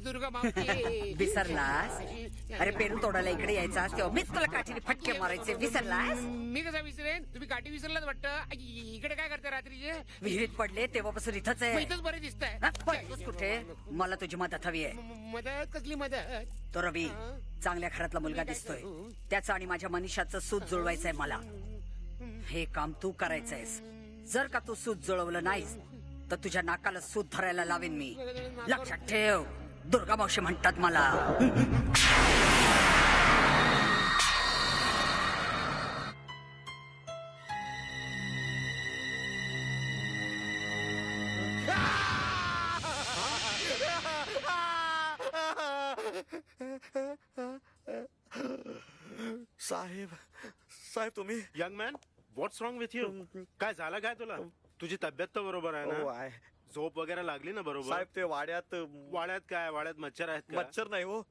दुर्गा मावशी.
विसरलास? अरे पेरू तोडायला इकडे यायचा तेव्हा मीच तुला काठीने फटके मारायचे. विसरलास?
मी कसा विसरेन? तुम्ही काठी विसरलाच वाटतं. इकडे काय करते रात्रीचे?
विहिरीत पडले तेव्हापासून इथंच आहे.
इथंच बरे दिसतंय.
पळतोस कुठे? मला तुझी मदत हवी आहे.
मदत? कसली मदत?
तो रवी चांगल्या घरातला मुलगा दिसतोय. त्याचं आणि माझ्या मनीषाचं सूत जुळवायचंय मला. हे काम तू करायचंयस. जर का तू सूत जुळवलं नाहीस तर तुझ्या नाकाला सूत धरायला लावेन मी. लक्षात ठेव. दुर्गा मावशी म्हणतात मला.
साहेब तुम्ही.
Young man, what's wrong with you? काय झालं काय तुला? तुझी तब्येत तर बरोबर आहे
हो,
ना?
आहे.
झोप वगैरे लागली ना बरोबर?
साहेब ते वाड्यात
काय? वाड्यात मच्छर आहेत का?
मच्छर नाही हो,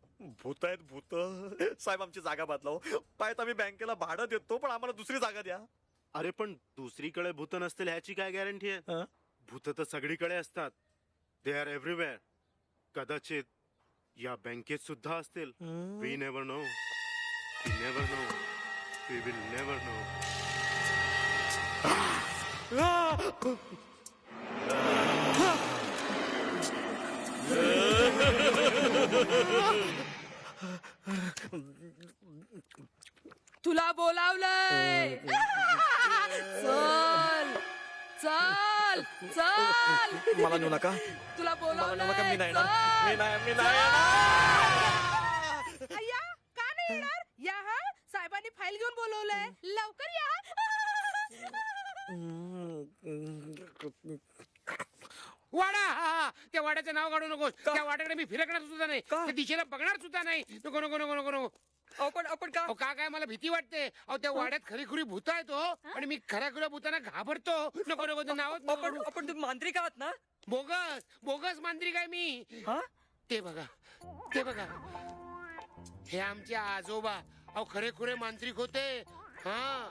भूत आहेत भूत. साहेब आमची जागा बदला हो. पायत आम्ही बँकेला भाडं देतो पण आम्हाला दुसरी जागा द्या.
अरे पण दुसरीकडे भूत नसतील ह्याची काय गॅरंटी आहे? भूत तर सगळीकडे असतात. They are everywhere. कदाचित या बँकेत सुद्धा असतील. We never know. We never know. We will never know.
तुला बोलावलंय. चल चल चल.
मला नेऊ नका.
तुला
मला नेऊ नका. मी नाही
बोलावलंय.
येणार. मी नाही येणार.
अय्या का नाही येणार? या हा, साहेबांनी फाईल घेऊन बोलवलंय. लवकर या.
वाडा. हा, त्या वाड्याचं नाव काढू नकोस. त्या वाड्याकडे मी फिरकणार सुद्धा नाही. त्या दिशेला बघणार सुद्धा नाही. नको नको नको नको नको.
आपण का
काय मला भीती वाटते. अहो त्या वाड्यात खरी खुरी भूत आहेत हो. आणि मी खऱ्या खुऱ्या भूतांना घाबरतो. नको नको ते नाव.
आपण तुम्ही मांत्रिक आहात ना?
बोगस बोगस मांत्रिक आहे मी. ते बघा ते बघा. हे आमचे आजोबा अहो खरे खुरे मांत्रिक होते. हा,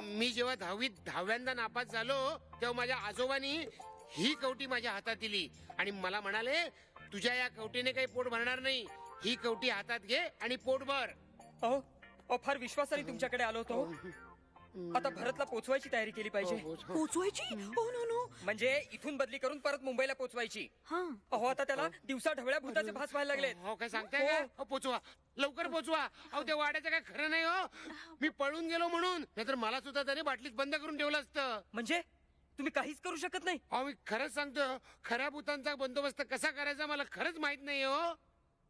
मी जेव्हा 10वीत नापास झालो तेव्हा माझ्या आजोबांनी ही कवटी माझ्या हातात दिली आणि मला म्हणाले तुझ्या या कवटीने काही पोट भरणार नाही. ही कवटी हातात घे आणि पोट भर.
अहो फार विश्वासाने तुमच्याकडे आलो होतो. आता भरतला पोचवायची तयारी केली पाहिजे.
पोचवायची?
म्हणजे इथून बदली करून परत मुंबईला पोचवायची. अहो आता त्याला दिवसा ढवळ्या भूताचे भास व्हायला लागलेत.
हो काय सांगताय का? हो, पोचवा लवकर पोचवा. अहो त्या वाड्याचं काय खरं नाही हो. मी पळून गेलो म्हणून, नाहीतर मला सुद्धा त्याने बाटलीत बंद करून ठेवलं असतं.
म्हणजे तुम्ही काहीच करू शकत नाही?
अहो मी खरंच सांगतो, खऱ्या भूतांचा बंदोबस्त कसा करायचा मला खरंच माहित नाही हो.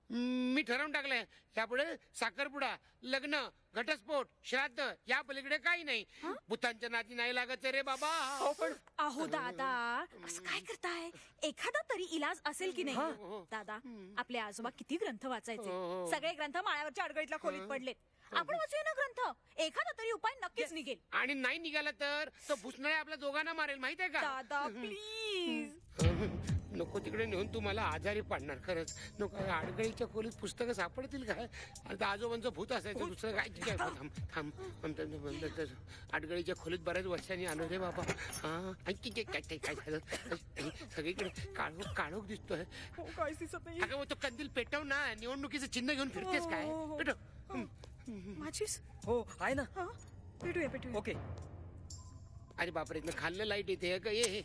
मी ठरवून टाकलंय यापुढे साखरपुडा, लग्न, घटस्फोट, श्राद्ध या पलीकडे काही नाही. भूतांच्या नाती नाही लागत रे बाबा.
अहो दादा असं काय करताय? एखादा तरी इलाज असेल की नाही? दादा आपले आजोबा किती ग्रंथ वाचायचे. सगळे ग्रंथ माळ्यावरच्या अडगळीतल्या खोलीत पडलेत. आपण वाचूया ना ग्रंथ. एखादा तरी उपाय नक्कीच निघेल.
आणि नाही निघाला तर तो भुसनाळे आपल्या दोघांना मारेल माहित आहे का?
दादा प्लीज.
नको तिकडे नेऊन तू मला आजारी पाडणार खरंच. नको आडगळीच्या खोलीत पुस्तकं सापडतील काय? आता आजोबांचं भूत असायचं दुसरं काय? ठीक आहे थांब थांब. आडगळीच्या खोलीत बऱ्याच वर्षांनी आलो रे बाबा. काय झालं? सगळीकडे काळोख काळोख दिसतोय. अगं तो कंदील पेटव ना. निवडणुकीचं चिन्ह घेऊन फिरतेस काय? पेटव.
माझीच
हो आहे ना.
पेटूया.
ओके.
अरे बापरे खाल्लं लाईट येते का? ये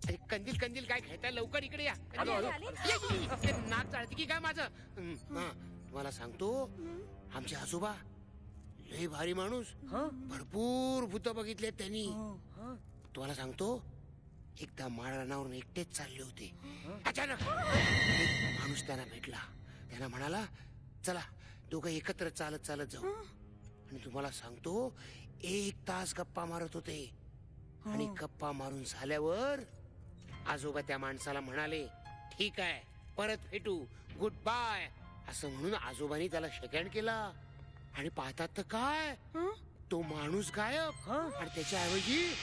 अरे कंदील कंदील काय खेळताय? लवकर इकडे या. नाक चालते की काय माझं? तुम्हाला सांगतो आमचे आजोबा लय भारी माणूस. भरपूर भूत बघितले त्यांनी. तुम्हाला सांगतो एकदा माळरानावरून एकटेच चालले होते. अचानक एक माणूस त्यांना भेटला. त्यांना म्हणाला चला दोघं एकत्र चालत चालत जाऊ. आणि तुम्हाला सांगतो 1 तास गप्पा मारत होते. आणि गप्पा मारून झाल्यावर आजोबा त्या माणसाला म्हणाले ठीक आहे परत भेटू, गुड बाय असं म्हणून आजोबांनी त्याला शेकहँड केला. आणि पाहतात तर काय तो माणूस गायब. आणि त्याच्याऐवजी